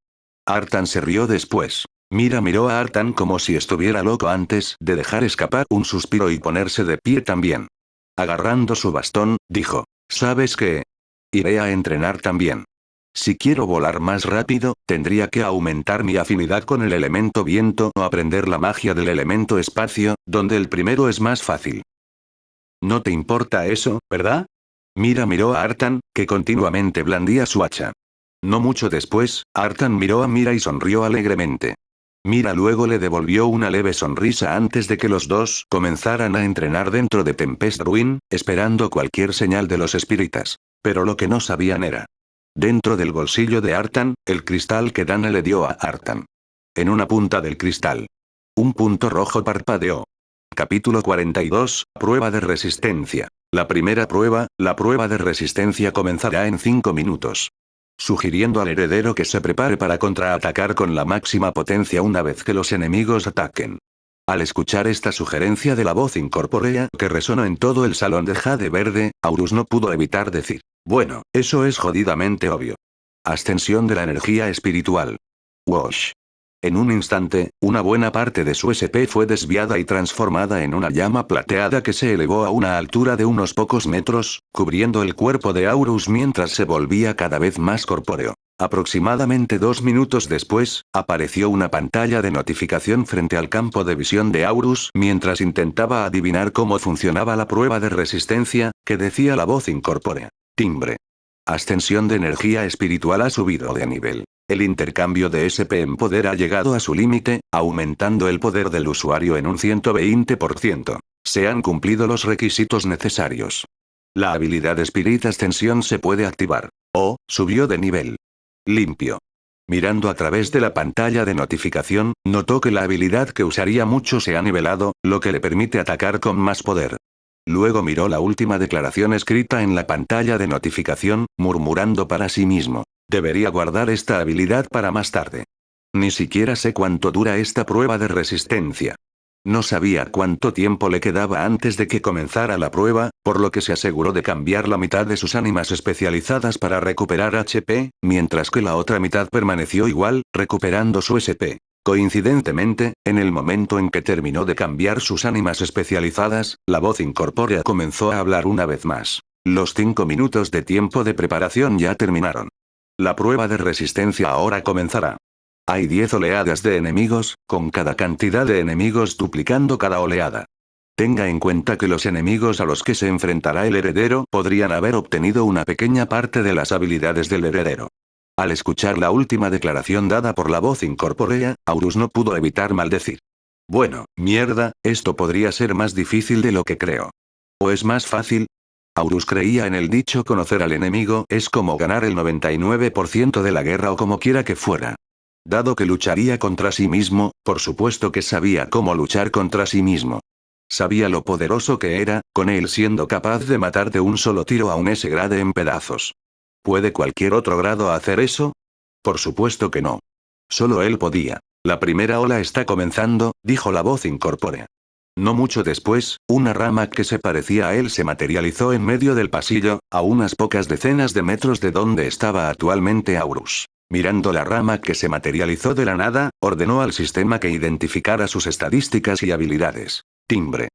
A: Artan se rió después. Mira miró a Artan como si estuviera loco antes de dejar escapar un suspiro y ponerse de pie también. Agarrando su bastón, dijo, ¿sabes qué? Iré a entrenar también. Si quiero volar más rápido, tendría que aumentar mi afinidad con el elemento viento o aprender la magia del elemento espacio, donde el primero es más fácil. No te importa eso, ¿verdad? Mira miró a Artan, que continuamente blandía su hacha. No mucho después, Artan miró a Mira y sonrió alegremente. Mira luego le devolvió una leve sonrisa antes de que los dos comenzaran a entrenar dentro de Tempest Ruin, esperando cualquier señal de los espíritas. Pero lo que no sabían era. Dentro del bolsillo de Artan, el cristal que Dana le dio a Artan. En una punta del cristal. Un punto rojo parpadeó. Capítulo 42, Prueba de resistencia. La primera prueba, la prueba de resistencia comenzará en 5 minutos. Sugiriendo al heredero que se prepare para contraatacar con la máxima potencia una vez que los enemigos ataquen. Al escuchar esta sugerencia de la voz incorpórea que resonó en todo el salón de Jade Verde, Aurus no pudo evitar decir, bueno, eso es jodidamente obvio. Ascensión de la energía espiritual. Wash. En un instante, una buena parte de su SP fue desviada y transformada en una llama plateada que se elevó a una altura de unos pocos metros, cubriendo el cuerpo de Aurus mientras se volvía cada vez más corpóreo. Aproximadamente 2 minutos después, apareció una pantalla de notificación frente al campo de visión de Aurus mientras intentaba adivinar cómo funcionaba la prueba de resistencia, que decía la voz incorpórea. Timbre. Ascensión de energía espiritual ha subido de nivel. El intercambio de SP en poder ha llegado a su límite, aumentando el poder del usuario en un 120%. Se han cumplido los requisitos necesarios. La habilidad Spirit Ascensión se puede activar. Subió de nivel. Limpio. Mirando a través de la pantalla de notificación, notó que la habilidad que usaría mucho se ha nivelado, lo que le permite atacar con más poder. Luego miró la última declaración escrita en la pantalla de notificación, murmurando para sí mismo. Debería guardar esta habilidad para más tarde. Ni siquiera sé cuánto dura esta prueba de resistencia. No sabía cuánto tiempo le quedaba antes de que comenzara la prueba, por lo que se aseguró de cambiar la mitad de sus ánimas especializadas para recuperar HP, mientras que la otra mitad permaneció igual, recuperando su SP. Coincidentemente, en el momento en que terminó de cambiar sus ánimas especializadas, la voz incorpórea comenzó a hablar una vez más. Los 5 minutos de tiempo de preparación ya terminaron. La prueba de resistencia ahora comenzará. Hay 10 oleadas de enemigos, con cada cantidad de enemigos duplicando cada oleada. Tenga en cuenta que los enemigos a los que se enfrentará el heredero podrían haber obtenido una pequeña parte de las habilidades del heredero. Al escuchar la última declaración dada por la voz incorpórea, Aurus no pudo evitar maldecir. Bueno, mierda, esto podría ser más difícil de lo que creo. ¿O es más fácil? Aurus creía en el dicho conocer al enemigo es como ganar el 99% de la guerra o como quiera que fuera. Dado que lucharía contra sí mismo, por supuesto que sabía cómo luchar contra sí mismo. Sabía lo poderoso que era, con él siendo capaz de matar de un solo tiro a un S-grade en pedazos. ¿Puede cualquier otro grado hacer eso? Por supuesto que no. Solo él podía. La primera ola está comenzando, dijo la voz incorpórea. No mucho después, una rama que se parecía a él se materializó en medio del pasillo, a unas pocas decenas de metros de donde estaba actualmente Aurus. Mirando la rama que se materializó de la nada, ordenó al sistema que identificara sus estadísticas y habilidades. Timbre.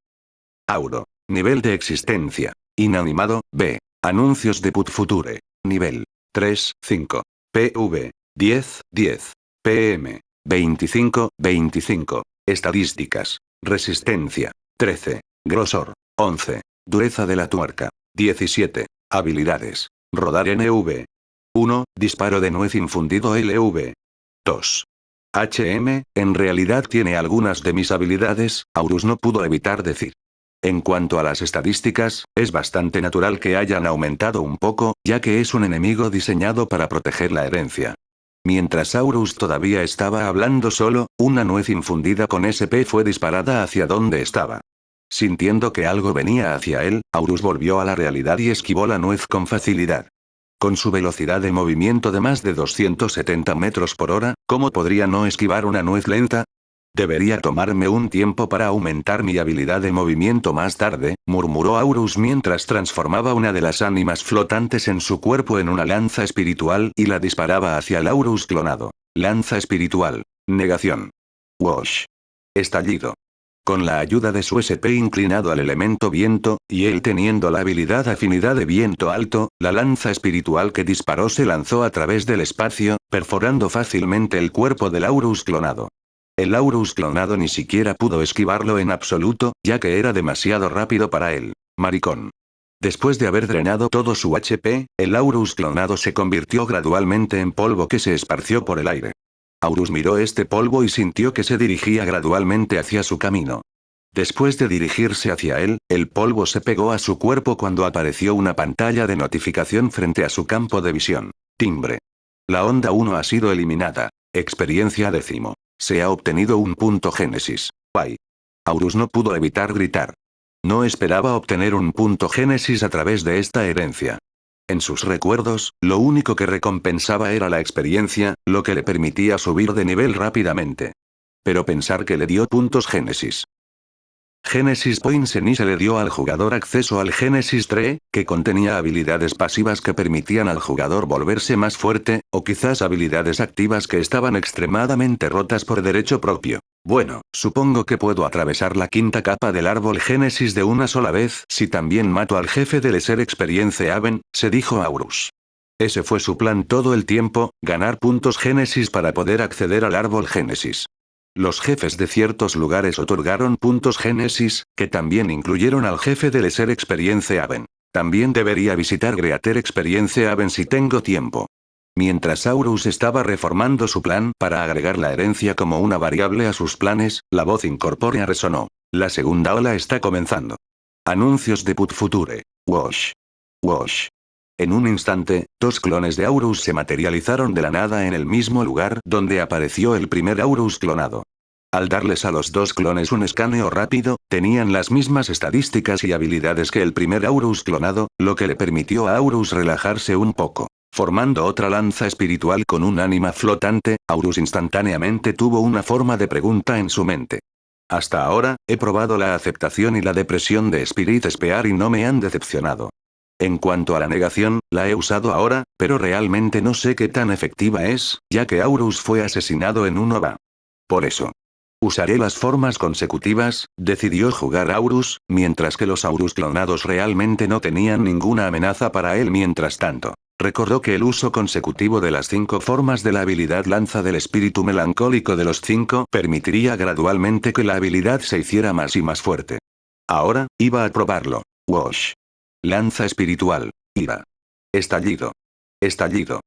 A: Auro. Nivel de existencia. Inanimado, B. Anuncios de Put Future. Nivel 3, 5. PV. 10, 10. PM. 25, 25. Estadísticas. Resistencia. 13. Grosor. 11. Dureza de la tuerca. 17. Habilidades. Rodar NV. 1. Disparo de nuez infundido LV. 2. En realidad tiene algunas de mis habilidades, Aurus no pudo evitar decir. En cuanto a las estadísticas, es bastante natural que hayan aumentado un poco, ya que es un enemigo diseñado para proteger la herencia. Mientras Aurus todavía estaba hablando solo, una nuez infundida con SP fue disparada hacia donde estaba. Sintiendo que algo venía hacia él, Aurus volvió a la realidad y esquivó la nuez con facilidad. Con su velocidad de movimiento de más de 270 metros por hora, ¿cómo podría no esquivar una nuez lenta? Debería tomarme un tiempo para aumentar mi habilidad de movimiento más tarde, murmuró Aurus mientras transformaba una de las ánimas flotantes en su cuerpo en una lanza espiritual y la disparaba hacia el Aurus clonado. Lanza espiritual. Negación. Wash. Estallido. Con la ayuda de su SP inclinado al elemento viento, y él teniendo la habilidad afinidad de viento alto, la lanza espiritual que disparó se lanzó a través del espacio, perforando fácilmente el cuerpo del Aurus clonado. El Aurus clonado ni siquiera pudo esquivarlo en absoluto, ya que era demasiado rápido para él. Maricón. Después de haber drenado todo su HP, el Aurus clonado se convirtió gradualmente en polvo que se esparció por el aire. Aurus miró este polvo y sintió que se dirigía gradualmente hacia su camino. Después de dirigirse hacia él, el polvo se pegó a su cuerpo cuando apareció una pantalla de notificación frente a su campo de visión. Timbre. La onda 1 ha sido eliminada. Experiencia 10. Se ha obtenido un punto Génesis. Guay. Aurus no pudo evitar gritar. No esperaba obtener un punto Génesis a través de esta herencia. En sus recuerdos, lo único que recompensaba era la experiencia, lo que le permitía subir de nivel rápidamente. Pero pensar que le dio puntos Génesis. Genesis Points en y se le dio al jugador acceso al Genesis Tree, que contenía habilidades pasivas que permitían al jugador volverse más fuerte, o quizás habilidades activas que estaban extremadamente rotas por derecho propio. Bueno, supongo que puedo atravesar la quinta capa del árbol Génesis de una sola vez si también mato al jefe del Ser Experience Haven, se dijo Aurus. Ese fue su plan todo el tiempo, ganar puntos Génesis para poder acceder al árbol Génesis. Los jefes de ciertos lugares otorgaron puntos Génesis, que también incluyeron al jefe del Ser Experience Haven. También debería visitar Greater Experience Haven si tengo tiempo. Mientras Aurus estaba reformando su plan para agregar la herencia como una variable a sus planes, la voz incorpórea resonó. La segunda ola está comenzando. Anuncios de Put Future. Wash. Wash. En un instante, 2 clones de Aurus se materializaron de la nada en el mismo lugar donde apareció el primer Aurus clonado. Al darles a los 2 clones un escaneo rápido, tenían las mismas estadísticas y habilidades que el primer Aurus clonado, lo que le permitió a Aurus relajarse un poco. Formando otra lanza espiritual con un ánima flotante, Aurus instantáneamente tuvo una forma de pregunta en su mente. Hasta ahora, he probado la aceptación y la depresión de Spirit Spear y no me han decepcionado. En cuanto a la negación, la he usado ahora, pero realmente no sé qué tan efectiva es, ya que Aurus fue asesinado en un OVA. Por eso. Usaré las formas consecutivas, decidió jugar Aurus, mientras que los Aurus clonados realmente no tenían ninguna amenaza para él mientras tanto. Recordó que el uso consecutivo de las 5 formas de la habilidad lanza del espíritu melancólico de los 5 permitiría gradualmente que la habilidad se hiciera más y más fuerte. Ahora, iba a probarlo. Wash. Lanza espiritual. Ira. Estallido. Estallido.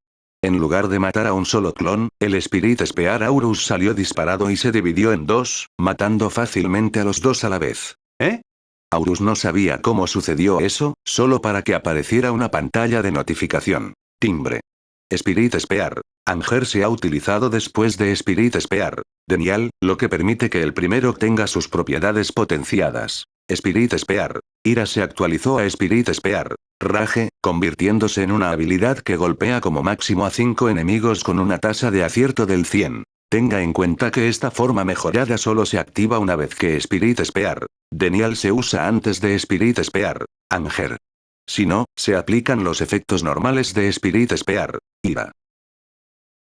A: En lugar de matar a un solo clon, el Spirit Spear Aurus salió disparado y se dividió en 2, matando fácilmente a los 2 a la vez. ¿Eh? Aurus no sabía cómo sucedió eso, solo para que apareciera una pantalla de notificación. Timbre. Spirit Spear. Anger se ha utilizado después de Spirit Spear. Denial, lo que permite que el primero obtenga sus propiedades potenciadas. Spirit Spear. Ira se actualizó a Spirit Spear. Rage, convirtiéndose en una habilidad que golpea como máximo a 5 enemigos con una tasa de acierto del 100. Tenga en cuenta que esta forma mejorada solo se activa una vez que Spirit Spear. Denial se usa antes de Spirit Spear. Anger. Si no, se aplican los efectos normales de Spirit Spear. Ira.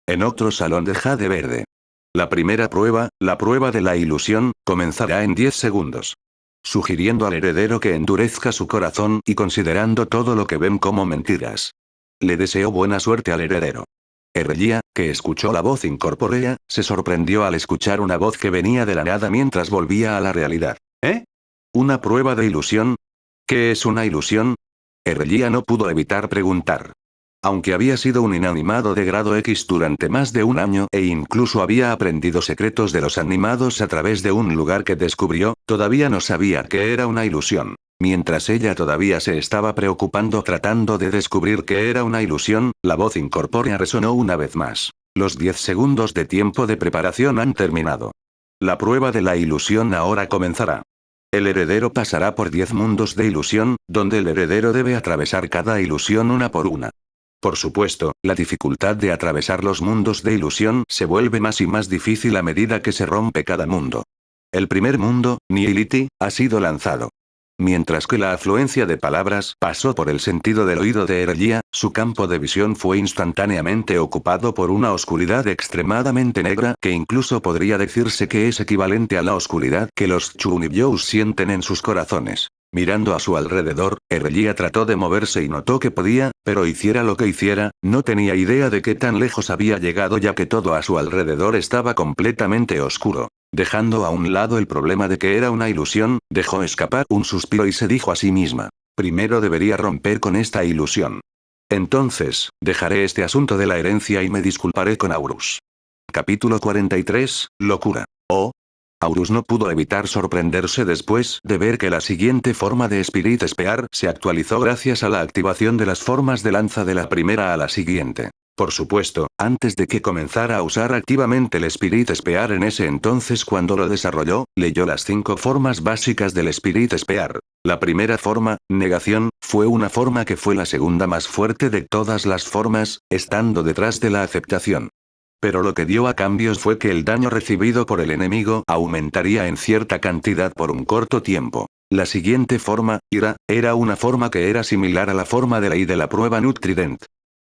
A: En otro salón de Jade Verde. La primera prueba, la prueba de la ilusión, comenzará en 10 segundos. Sugiriendo al heredero que endurezca su corazón y considerando todo lo que ven como mentiras. Le deseo buena suerte al heredero. Errejía, que escuchó la voz incorpórea, se sorprendió al escuchar una voz que venía de la nada mientras volvía a la realidad. ¿Eh? ¿Una prueba de ilusión? ¿Qué es una ilusión? Errejía no pudo evitar preguntar. Aunque había sido un inanimado de grado X durante más de un año e incluso había aprendido secretos de los animados a través de un lugar que descubrió, todavía no sabía que era una ilusión. Mientras ella todavía se estaba preocupando tratando de descubrir que era una ilusión, la voz incorpórea resonó una vez más. Los 10 segundos de tiempo de preparación han terminado. La prueba de la ilusión ahora comenzará. El heredero pasará por 10 mundos de ilusión, donde el heredero debe atravesar cada ilusión una por una. Por supuesto, la dificultad de atravesar los mundos de ilusión se vuelve más y más difícil a medida que se rompe cada mundo. El primer mundo, Nihility, ha sido lanzado. Mientras que la afluencia de palabras pasó por el sentido del oído de Errejía, su campo de visión fue instantáneamente ocupado por una oscuridad extremadamente negra que incluso podría decirse que es equivalente a la oscuridad que los Chunibyous sienten en sus corazones. Mirando a su alrededor, Errejía trató de moverse y notó que podía, pero hiciera lo que hiciera, no tenía idea de qué tan lejos había llegado ya que todo a su alrededor estaba completamente oscuro. Dejando a un lado el problema de que era una ilusión, dejó escapar un suspiro y se dijo a sí misma. Primero debería romper con esta ilusión. Entonces, dejaré este asunto de la herencia y me disculparé con Aurus. Capítulo 43, Locura. Oh. Aurus no pudo evitar sorprenderse después de ver que la siguiente forma de Spirit Spear se actualizó gracias a la activación de las formas de lanza de la primera a la siguiente. Por supuesto, antes de que comenzara a usar activamente el Spirit Spear en ese entonces cuando lo desarrolló, leyó las 5 formas básicas del Spirit Spear. La primera forma, negación, fue una forma que fue la segunda más fuerte de todas las formas, estando detrás de la aceptación. Pero lo que dio a cambios fue que el daño recibido por el enemigo aumentaría en cierta cantidad por un corto tiempo. La siguiente forma, ira, era una forma que era similar a la forma de la I de la prueba Nutrident.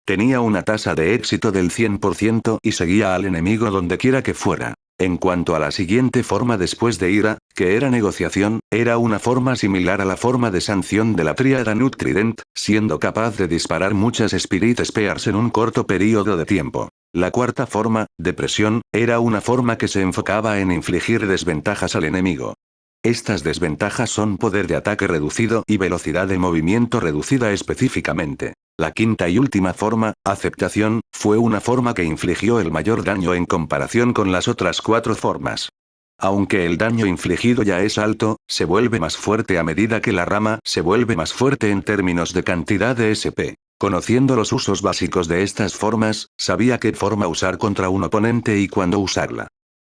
A: Tenía una tasa de éxito del 100% y seguía al enemigo donde quiera que fuera. En cuanto a la siguiente forma después de ira, que era negociación, era una forma similar a la forma de sanción de la tríada Nutrident, siendo capaz de disparar muchas Spirit Spears en un corto periodo de tiempo. La cuarta forma, depresión, era una forma que se enfocaba en infligir desventajas al enemigo. Estas desventajas son poder de ataque reducido y velocidad de movimiento reducida específicamente. La quinta y última forma, aceptación, fue una forma que infligió el mayor daño en comparación con las otras 4 formas. Aunque el daño infligido ya es alto, se vuelve más fuerte a medida que la rama se vuelve más fuerte en términos de cantidad de SP. Conociendo los usos básicos de estas formas, sabía qué forma usar contra un oponente y cuándo usarla.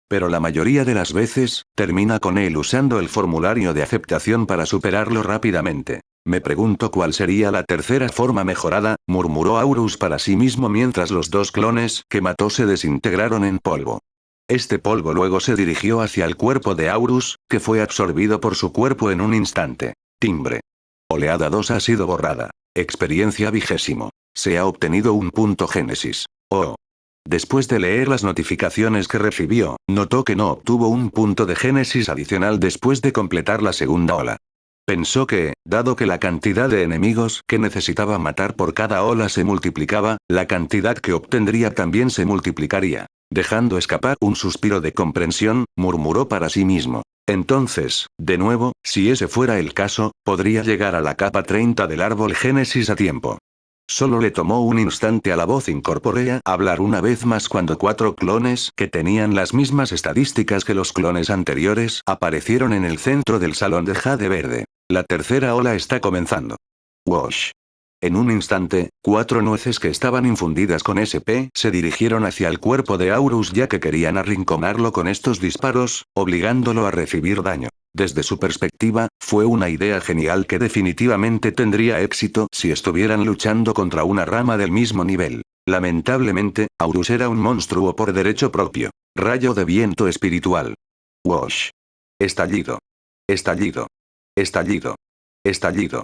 A: Pero la mayoría de las veces, termina con él usando el formulario de aceptación para superarlo rápidamente. Me pregunto cuál sería la tercera forma mejorada, murmuró Aurus para sí mismo mientras los 2 clones que mató se desintegraron en polvo. Este polvo luego se dirigió hacia el cuerpo de Aurus, que fue absorbido por su cuerpo en un instante. Timbre. Oleada 2 ha sido borrada. Experiencia 20. Se ha obtenido un punto Génesis. Oh. Después de leer las notificaciones que recibió, notó que no obtuvo un punto de Génesis adicional después de completar la segunda ola. Pensó que, dado que la cantidad de enemigos que necesitaba matar por cada ola se multiplicaba, la cantidad que obtendría también se multiplicaría. Dejando escapar un suspiro de comprensión, murmuró para sí mismo. Entonces, de nuevo, si ese fuera el caso, podría llegar a la capa 30 del árbol Génesis a tiempo. Solo le tomó un instante a la voz incorpórea hablar una vez más cuando 4 clones que tenían las mismas estadísticas que los clones anteriores aparecieron en el centro del salón de Jade Verde. La tercera ola está comenzando. Wash. En un instante, 4 nueces que estaban infundidas con SP se dirigieron hacia el cuerpo de Aurus ya que querían arrinconarlo con estos disparos, obligándolo a recibir daño. Desde su perspectiva, fue una idea genial que definitivamente tendría éxito si estuvieran luchando contra una rama del mismo nivel. Lamentablemente, Aurus era un monstruo por derecho propio. Rayo de viento espiritual. Wash. Estallido. Estallido. Estallido. Estallido.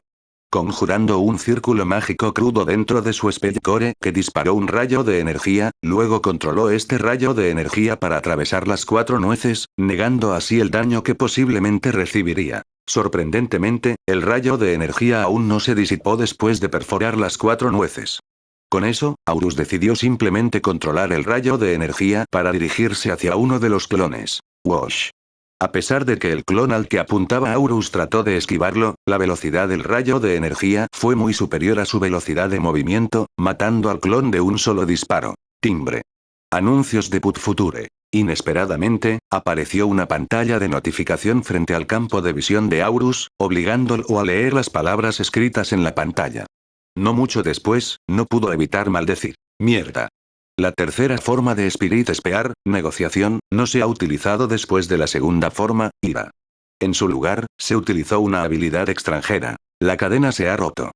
A: Conjurando un círculo mágico crudo dentro de su Spellcore que disparó un rayo de energía, luego controló este rayo de energía para atravesar las 4 nueces, negando así el daño que posiblemente recibiría. Sorprendentemente, el rayo de energía aún no se disipó después de perforar las 4 nueces. Con eso, Aurus decidió simplemente controlar el rayo de energía para dirigirse hacia uno de los clones. Wash. A pesar de que el clon al que apuntaba Aurus trató de esquivarlo, la velocidad del rayo de energía fue muy superior a su velocidad de movimiento, matando al clon de un solo disparo. Timbre. Anuncios de Put Future. Inesperadamente, apareció una pantalla de notificación frente al campo de visión de Aurus, obligándolo a leer las palabras escritas en la pantalla. No mucho después, no pudo evitar maldecir. Mierda. La tercera forma de Spirit Spear, negociación, no se ha utilizado después de la segunda forma, ira. En su lugar, se utilizó una habilidad extranjera. La cadena se ha roto.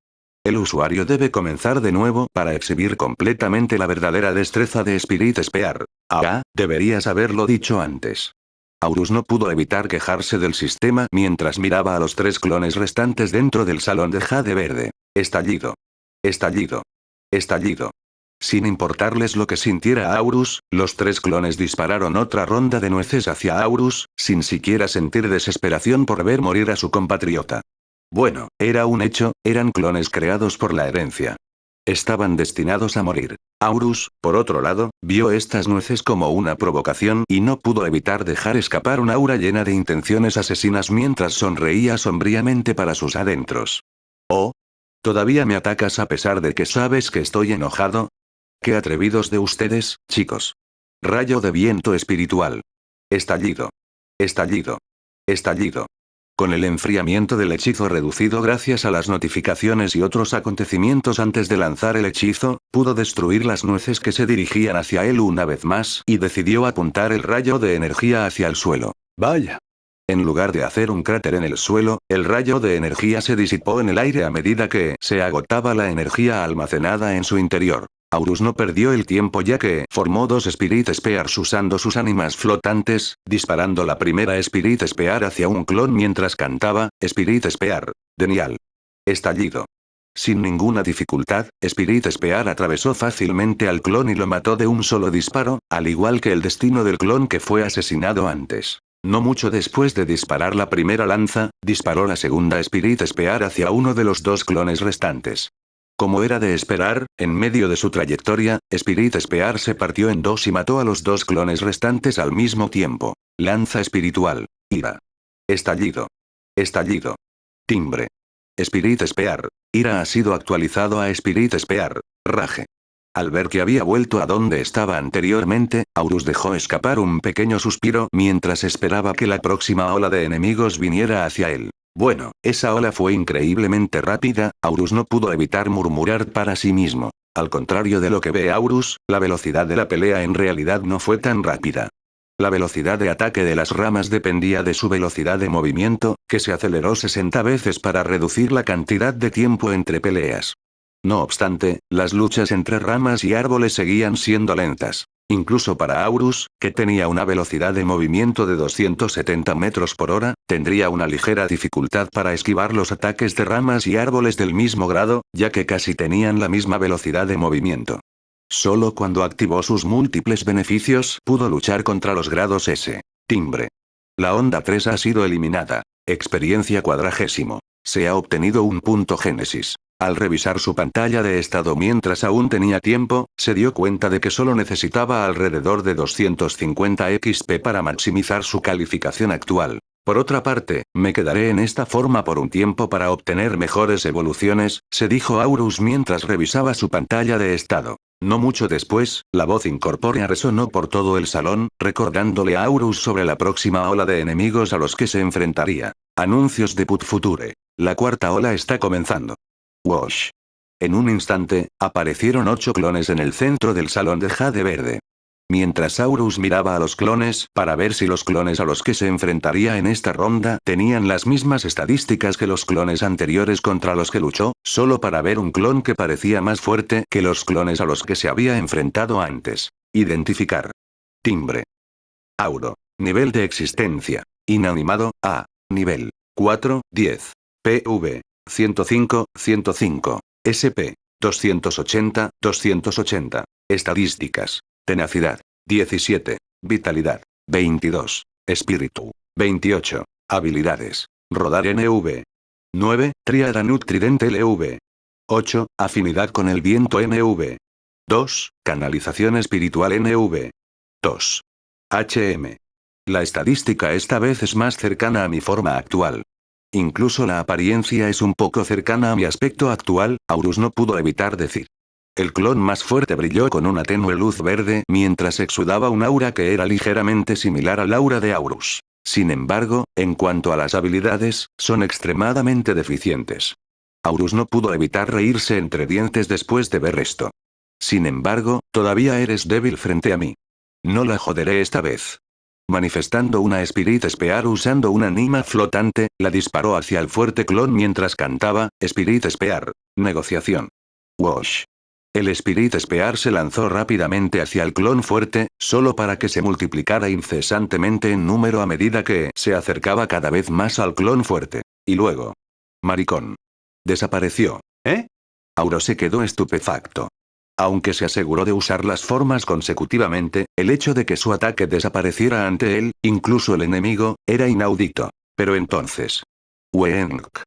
A: El usuario debe comenzar de nuevo para exhibir completamente la verdadera destreza de Spirit Spear. Ah, deberías haberlo dicho antes. Aurus no pudo evitar quejarse del sistema mientras miraba a los 3 clones restantes dentro del salón de jade verde. Estallido. Estallido. Estallido. Sin importarles lo que sintiera Aurus, los 3 clones dispararon otra ronda de nueces hacia Aurus, sin siquiera sentir desesperación por ver morir a su compatriota. Bueno, era un hecho, eran clones creados por la herencia. Estaban destinados a morir. Aurus, por otro lado, vio estas nueces como una provocación y no pudo evitar dejar escapar un aura llena de intenciones asesinas mientras sonreía sombríamente para sus adentros. Oh. ¿Todavía me atacas a pesar de que sabes que estoy enojado? ¡Qué atrevidos de ustedes, chicos! Rayo de viento espiritual. Estallido. Estallido. Estallido. Con el enfriamiento del hechizo reducido gracias a las notificaciones y otros acontecimientos antes de lanzar el hechizo, pudo destruir las nueces que se dirigían hacia él una vez más y decidió apuntar el rayo de energía hacia el suelo. ¡Vaya! En lugar de hacer un cráter en el suelo, el rayo de energía se disipó en el aire a medida que se agotaba la energía almacenada en su interior. Aurus no perdió el tiempo ya que formó 2 Spirit Spears usando sus ánimas flotantes, disparando la primera Spirit Spear hacia un clon mientras cantaba, Spirit Spear. Genial. Estallido. Sin ninguna dificultad, Spirit Spear atravesó fácilmente al clon y lo mató de un solo disparo, al igual que el destino del clon que fue asesinado antes. No mucho después de disparar la primera lanza, disparó la segunda Spirit Spear hacia uno de los 2 clones restantes. Como era de esperar, en medio de su trayectoria, Spirit Spear se partió en 2 y mató a los 2 clones restantes al mismo tiempo. Lanza espiritual. Ira. Estallido. Estallido. Timbre. Spirit Spear. Ira ha sido actualizado a Spirit Spear. Rage. Al ver que había vuelto a donde estaba anteriormente, Aurus dejó escapar un pequeño suspiro mientras esperaba que la próxima ola de enemigos viniera hacia él. Bueno, esa ola fue increíblemente rápida, Aurus no pudo evitar murmurar para sí mismo. Al contrario de lo que ve Aurus, la velocidad de la pelea en realidad no fue tan rápida. La velocidad de ataque de las ramas dependía de su velocidad de movimiento, que se aceleró 60 veces para reducir la cantidad de tiempo entre peleas. No obstante, las luchas entre ramas y árboles seguían siendo lentas. Incluso para Aurus, que tenía una velocidad de movimiento de 270 metros por hora, tendría una ligera dificultad para esquivar los ataques de ramas y árboles del mismo grado, ya que casi tenían la misma velocidad de movimiento. Solo cuando activó sus múltiples beneficios pudo luchar contra los grados S. Timbre. La onda 3 ha sido eliminada. Experiencia 40. Se ha obtenido un punto Génesis. Al revisar su pantalla de estado mientras aún tenía tiempo, se dio cuenta de que solo necesitaba alrededor de 250 XP para maximizar su calificación actual. Por otra parte, me quedaré en esta forma por un tiempo para obtener mejores evoluciones, se dijo Aurus mientras revisaba su pantalla de estado. No mucho después, la voz incorpórea resonó por todo el salón, recordándole a Aurus sobre la próxima ola de enemigos a los que se enfrentaría. Anuncios de Put Future. La 4ª ola está comenzando. Wash. En un instante, aparecieron 8 clones en el centro del salón de Jade Verde. Mientras Aurus miraba a los clones para ver si los clones a los que se enfrentaría en esta ronda tenían las mismas estadísticas que los clones anteriores contra los que luchó, solo para ver un clon que parecía más fuerte que los clones a los que se había enfrentado antes. Identificar. Timbre. Auro. Nivel de existencia. Inanimado, A. Nivel 4, 10. PV. 105, 105. SP. 280, 280. Estadísticas. Tenacidad. 17. Vitalidad. 22. Espíritu. 28. Habilidades. Rodar NV. 9. Tríada Nutridente LV. 8. Afinidad con el viento NV. 2. Canalización espiritual NV. 2. HM. La estadística esta vez es más cercana a mi forma actual. Incluso la apariencia es un poco cercana a mi aspecto actual, Aurus no pudo evitar decir. El clon más fuerte brilló con una tenue luz verde mientras exudaba un aura que era ligeramente similar al aura de Aurus. Sin embargo, en cuanto a las habilidades, son extremadamente deficientes. Aurus no pudo evitar reírse entre dientes después de ver esto. Sin embargo, todavía eres débil frente a mí. No la joderé esta vez. Manifestando una Spirit Spear usando una anima flotante, la disparó hacia el fuerte clon mientras cantaba, Spirit Spear. Negociación. Wash. El Spirit Spear se lanzó rápidamente hacia el clon fuerte, solo para que se multiplicara incesantemente en número a medida que se acercaba cada vez más al clon fuerte. Y luego. Maricón. Desapareció. ¿Eh? Auro se quedó estupefacto. Aunque se aseguró de usar las formas consecutivamente, el hecho de que su ataque desapareciera ante él, incluso el enemigo, era inaudito. Pero entonces. Wenk.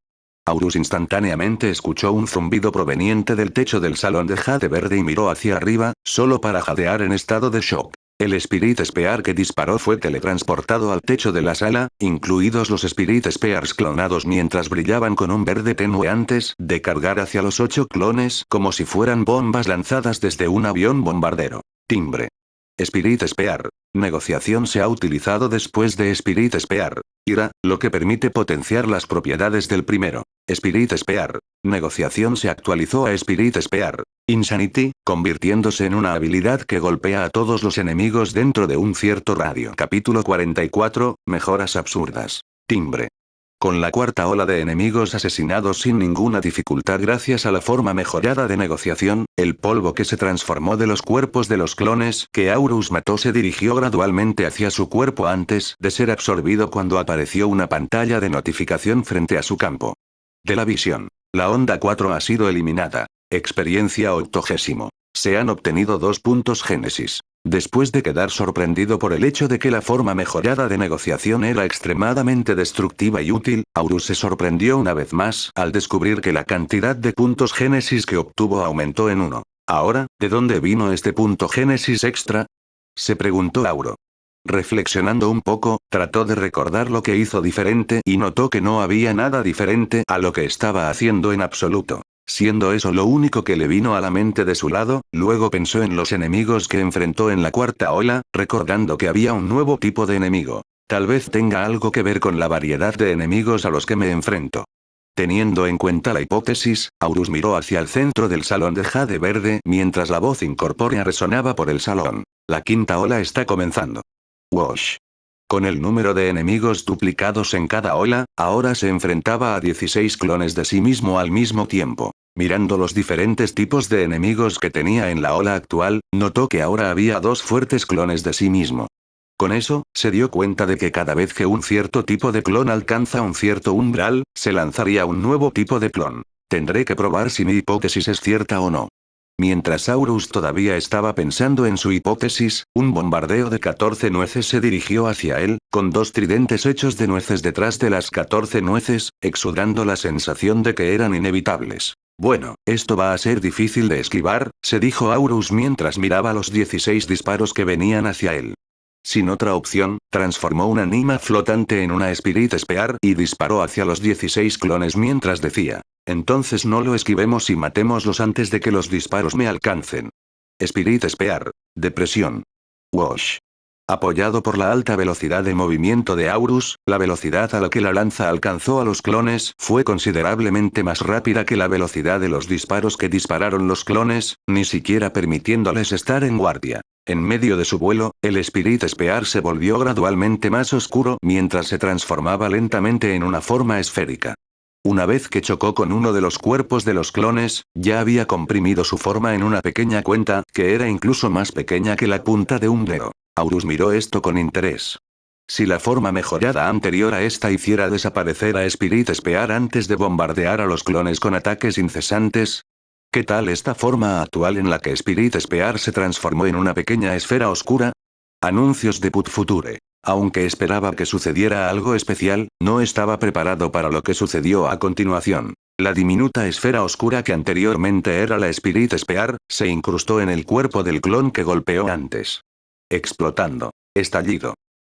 A: Aurus instantáneamente escuchó un zumbido proveniente del techo del salón de Jade Verde y miró hacia arriba, solo para jadear en estado de shock. El Spirit Spear que disparó fue teletransportado al techo de la sala, incluidos los Spirit Spears clonados mientras brillaban con un verde tenue antes de cargar hacia los 8 clones como si fueran bombas lanzadas desde un avión bombardero. Timbre. Spirit Spear. Negociación se ha utilizado después de Spirit Spear. Ira, lo que permite potenciar las propiedades del primero. Spirit Spear. Negociación se actualizó a Spirit Spear. Insanity, convirtiéndose en una habilidad que golpea a todos los enemigos dentro de un cierto radio. Capítulo 44, Mejoras absurdas. Timbre. Con la cuarta ola de enemigos asesinados sin ninguna dificultad gracias a la forma mejorada de negociación, el polvo que se transformó de los cuerpos de los clones que Aurus mató se dirigió gradualmente hacia su cuerpo antes de ser absorbido cuando apareció una pantalla de notificación frente a su campo de la visión. La onda 4 ha sido eliminada. Experiencia 80. Se han obtenido 2 puntos Génesis. Después de quedar sorprendido por el hecho de que la forma mejorada de negociación era extremadamente destructiva y útil, Aurus se sorprendió una vez más al descubrir que la cantidad de puntos Génesis que obtuvo aumentó en 1. Ahora, ¿de dónde vino este punto Génesis extra? Se preguntó Auro. Reflexionando un poco, trató de recordar lo que hizo diferente y notó que no había nada diferente a lo que estaba haciendo en absoluto. Siendo eso lo único que le vino a la mente de su lado, luego pensó en los enemigos que enfrentó en la cuarta ola, recordando que había un nuevo tipo de enemigo. Tal vez tenga algo que ver con la variedad de enemigos a los que me enfrento. Teniendo en cuenta la hipótesis, Aurus miró hacia el centro del salón de Jade Verde mientras la voz incorpórea resonaba por el salón. La quinta ola está comenzando. Wash. Con el número de enemigos duplicados en cada ola, ahora se enfrentaba a 16 clones de sí mismo al mismo tiempo. Mirando los diferentes tipos de enemigos que tenía en la ola actual, notó que ahora había 2 fuertes clones de sí mismo. Con eso, se dio cuenta de que cada vez que un cierto tipo de clon alcanza un cierto umbral, se lanzaría un nuevo tipo de clon. Tendré que probar si mi hipótesis es cierta o no. Mientras Aurus todavía estaba pensando en su hipótesis, un bombardeo de 14 nueces se dirigió hacia él, con 2 tridentes hechos de nueces detrás de las 14 nueces, exudando la sensación de que eran inevitables. Bueno, esto va a ser difícil de esquivar, se dijo Aurus mientras miraba los 16 disparos que venían hacia él. Sin otra opción, transformó una anima flotante en una Spirit Spear y disparó hacia los 16 clones mientras decía: entonces no lo esquivemos y matémoslos antes de que los disparos me alcancen. Spirit Spear. Depresión. Wash. Apoyado por la alta velocidad de movimiento de Aurus, la velocidad a la que la lanza alcanzó a los clones fue considerablemente más rápida que la velocidad de los disparos que dispararon los clones, ni siquiera permitiéndoles estar en guardia. En medio de su vuelo, el Spirit Spear se volvió gradualmente más oscuro mientras se transformaba lentamente en una forma esférica. Una vez que chocó con uno de los cuerpos de los clones, ya había comprimido su forma en una pequeña cuenta, que era incluso más pequeña que la punta de un dedo. Aurus miró esto con interés. Si la forma mejorada anterior a esta hiciera desaparecer a Spirit Spear antes de bombardear a los clones con ataques incesantes, ¿qué tal esta forma actual en la que Spirit Spear se transformó en una pequeña esfera oscura? Anuncios de Put Future. Aunque esperaba que sucediera algo especial, no estaba preparado para lo que sucedió a continuación. La diminuta esfera oscura que anteriormente era la Spirit Spear, se incrustó en el cuerpo del clon que golpeó antes. Explotando. Estallido.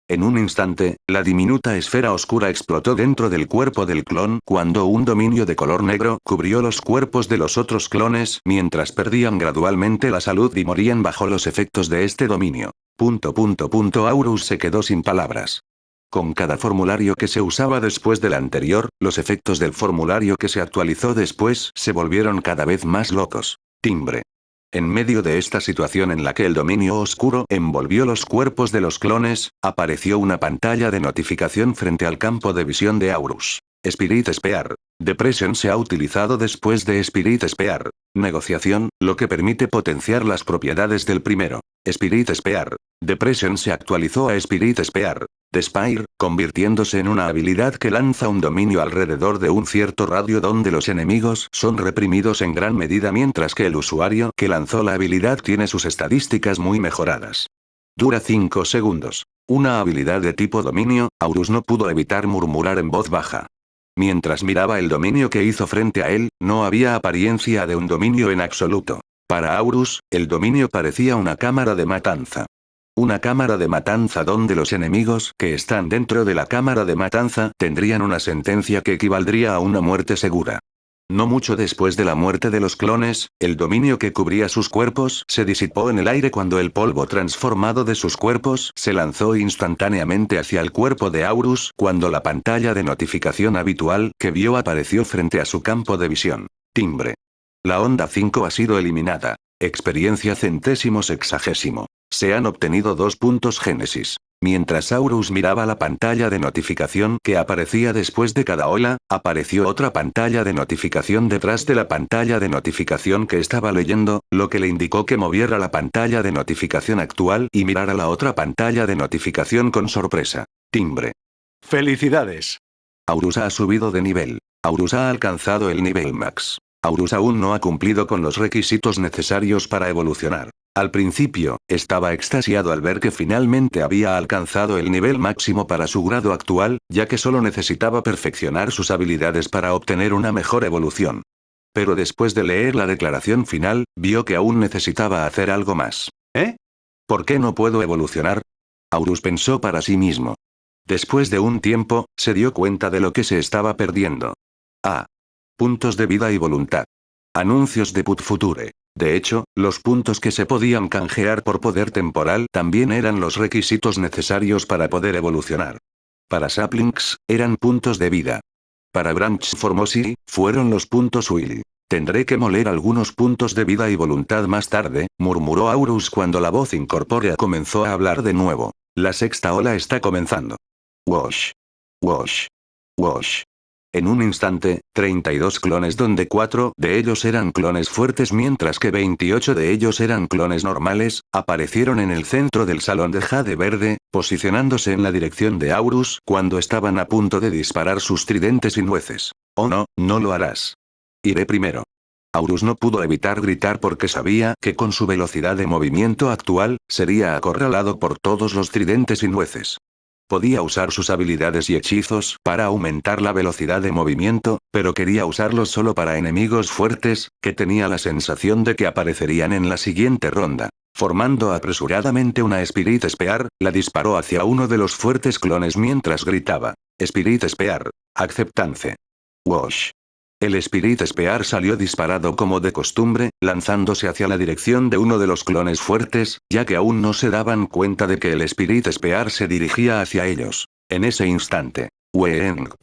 A: En un instante, la diminuta esfera oscura explotó dentro del cuerpo del clon cuando un dominio de color negro cubrió los cuerpos de los otros clones mientras perdían gradualmente la salud y morían bajo los efectos de este dominio. Aurus se quedó sin palabras. Con cada formulario que se usaba después del anterior, los efectos del formulario que se actualizó después se volvieron cada vez más locos. Timbre. En medio de esta situación en la que el dominio oscuro envolvió los cuerpos de los clones, apareció una pantalla de notificación frente al campo de visión de Aurus. Spirit Spear. Depression se ha utilizado después de Spirit Spear. Negociación, lo que permite potenciar las propiedades del primero. Spirit Spear. Depression se actualizó a Spirit Spear. Despire, convirtiéndose en una habilidad que lanza un dominio alrededor de un cierto radio donde los enemigos son reprimidos en gran medida mientras que el usuario que lanzó la habilidad tiene sus estadísticas muy mejoradas. Dura 5 segundos. Una habilidad de tipo dominio, Aurus no pudo evitar murmurar en voz baja. Mientras miraba el dominio que hizo frente a él, no había apariencia de un dominio en absoluto. Para Aurus, el dominio parecía una cámara de matanza. Una cámara de matanza donde los enemigos que están dentro de la cámara de matanza tendrían una sentencia que equivaldría a una muerte segura. No mucho después de la muerte de los clones, el dominio que cubría sus cuerpos se disipó en el aire cuando el polvo transformado de sus cuerpos se lanzó instantáneamente hacia el cuerpo de Aurus cuando la pantalla de notificación habitual que vio apareció frente a su campo de visión. Timbre. La onda 5 ha sido eliminada. Experiencia centésimo sexagésimo. Se han obtenido 2 puntos Génesis. Mientras Aurus miraba la pantalla de notificación que aparecía después de cada ola, apareció otra pantalla de notificación detrás de la pantalla de notificación que estaba leyendo, lo que le indicó que moviera la pantalla de notificación actual y mirara la otra pantalla de notificación con sorpresa. Timbre. ¡Felicidades! Aurus ha subido de nivel. Aurus ha alcanzado el nivel max. Aurus aún no ha cumplido con los requisitos necesarios para evolucionar. Al principio, estaba extasiado al ver que finalmente había alcanzado el nivel máximo para su grado actual, ya que solo necesitaba perfeccionar sus habilidades para obtener una mejor evolución. Pero después de leer la declaración final, vio que aún necesitaba hacer algo más. ¿Eh? ¿Por qué no puedo evolucionar? Aurus pensó para sí mismo. Después de un tiempo, se dio cuenta de lo que se estaba perdiendo. Puntos de vida y voluntad. Anuncios de Put Future. De hecho, los puntos que se podían canjear por poder temporal también eran los requisitos necesarios para poder evolucionar. Para Saplings, eran puntos de vida. Para Branch Formosi, fueron los puntos Will. Tendré que moler algunos puntos de vida y voluntad más tarde, murmuró Aurus cuando la voz incorpórea comenzó a hablar de nuevo. La sexta ola está comenzando. Wash. Wash. Wash. En un instante, 32 clones donde 4 de ellos eran clones fuertes mientras que 28 de ellos eran clones normales, aparecieron en el centro del salón de jade verde, posicionándose en la dirección de Aurus cuando estaban a punto de disparar sus tridentes y nueces. Oh no, no lo harás. Iré primero. Aurus no pudo evitar gritar porque sabía que con su velocidad de movimiento actual, sería acorralado por todos los tridentes y nueces. Podía usar sus habilidades y hechizos para aumentar la velocidad de movimiento, pero quería usarlos solo para enemigos fuertes, que tenía la sensación de que aparecerían en la siguiente ronda. Formando apresuradamente una Spirit Spear, la disparó hacia uno de los fuertes clones mientras gritaba. Spirit Spear. Acceptance. Wash. El Spirit Spear salió disparado como de costumbre, lanzándose hacia la dirección de uno de los clones fuertes, ya que aún no se daban cuenta de que el Spirit Spear se dirigía hacia ellos. En ese instante, Weenk.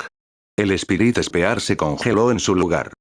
A: El Spirit Spear se congeló en su lugar.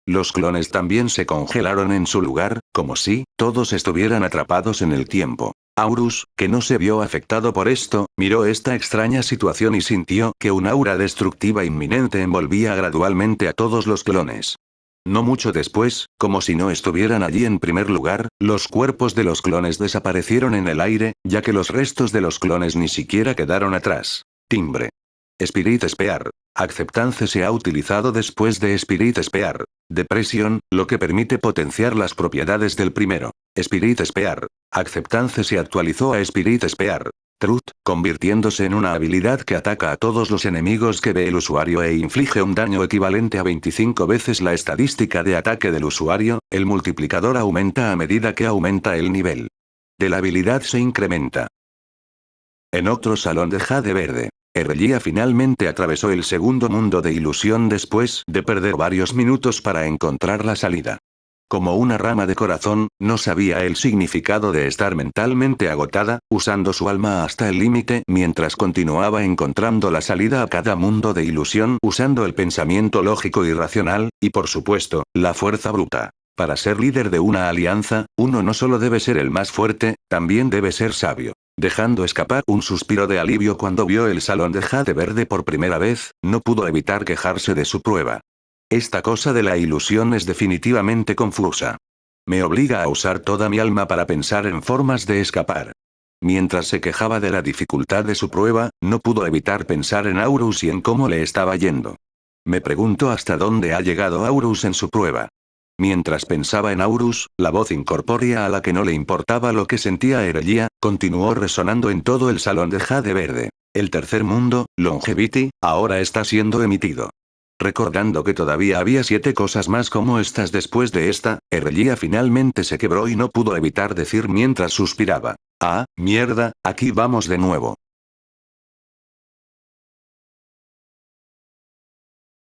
A: Los clones también se congelaron en su lugar, como si todos estuvieran atrapados en el tiempo. Aurus, que no se vio afectado por esto, miró esta extraña situación y sintió que un aura destructiva inminente envolvía gradualmente a todos los clones. No mucho después, como si no estuvieran allí en primer lugar, los cuerpos de los clones desaparecieron en el aire, ya que los restos de los clones ni siquiera quedaron atrás. Timbre. Spirit Spear. Acceptance se ha utilizado después de Spirit Spear. Depresión, lo que permite potenciar las propiedades del primero. Spirit Spear. Acceptance se actualizó a Spirit Spear. Truth, convirtiéndose en una habilidad que ataca a todos los enemigos que ve el usuario e inflige un daño equivalente a 25 veces la estadística de ataque del usuario, el multiplicador aumenta a medida que aumenta el nivel de la habilidad se incrementa. En otro salón de Jade Verde. Erlia finalmente atravesó el segundo mundo de ilusión después de perder varios minutos para encontrar la salida. Como una rama de corazón, no sabía el significado de estar mentalmente agotada, usando su alma hasta el límite mientras continuaba encontrando la salida a cada mundo de ilusión usando el pensamiento lógico y racional, y por supuesto, la fuerza bruta. Para ser líder de una alianza, uno no solo debe ser el más fuerte, también debe ser sabio. Dejando escapar un suspiro de alivio cuando vio el salón de Jade Verde por primera vez, no pudo evitar quejarse de su prueba. Esta cosa de la ilusión es definitivamente confusa. Me obliga a usar toda mi alma para pensar en formas de escapar. Mientras se quejaba de la dificultad de su prueba, no pudo evitar pensar en Aurus y en cómo le estaba yendo. Me pregunto hasta dónde ha llegado Aurus en su prueba. Mientras pensaba en Aurus, la voz incorpórea a la que no le importaba lo que sentía Erlia, continuó resonando en todo el salón de Jade Verde. El tercer mundo, Longevity, ahora está siendo emitido. Recordando que todavía había 7 cosas más como estas después de esta, Erlia finalmente se quebró y no pudo evitar decir mientras suspiraba. Ah, mierda, aquí vamos de nuevo.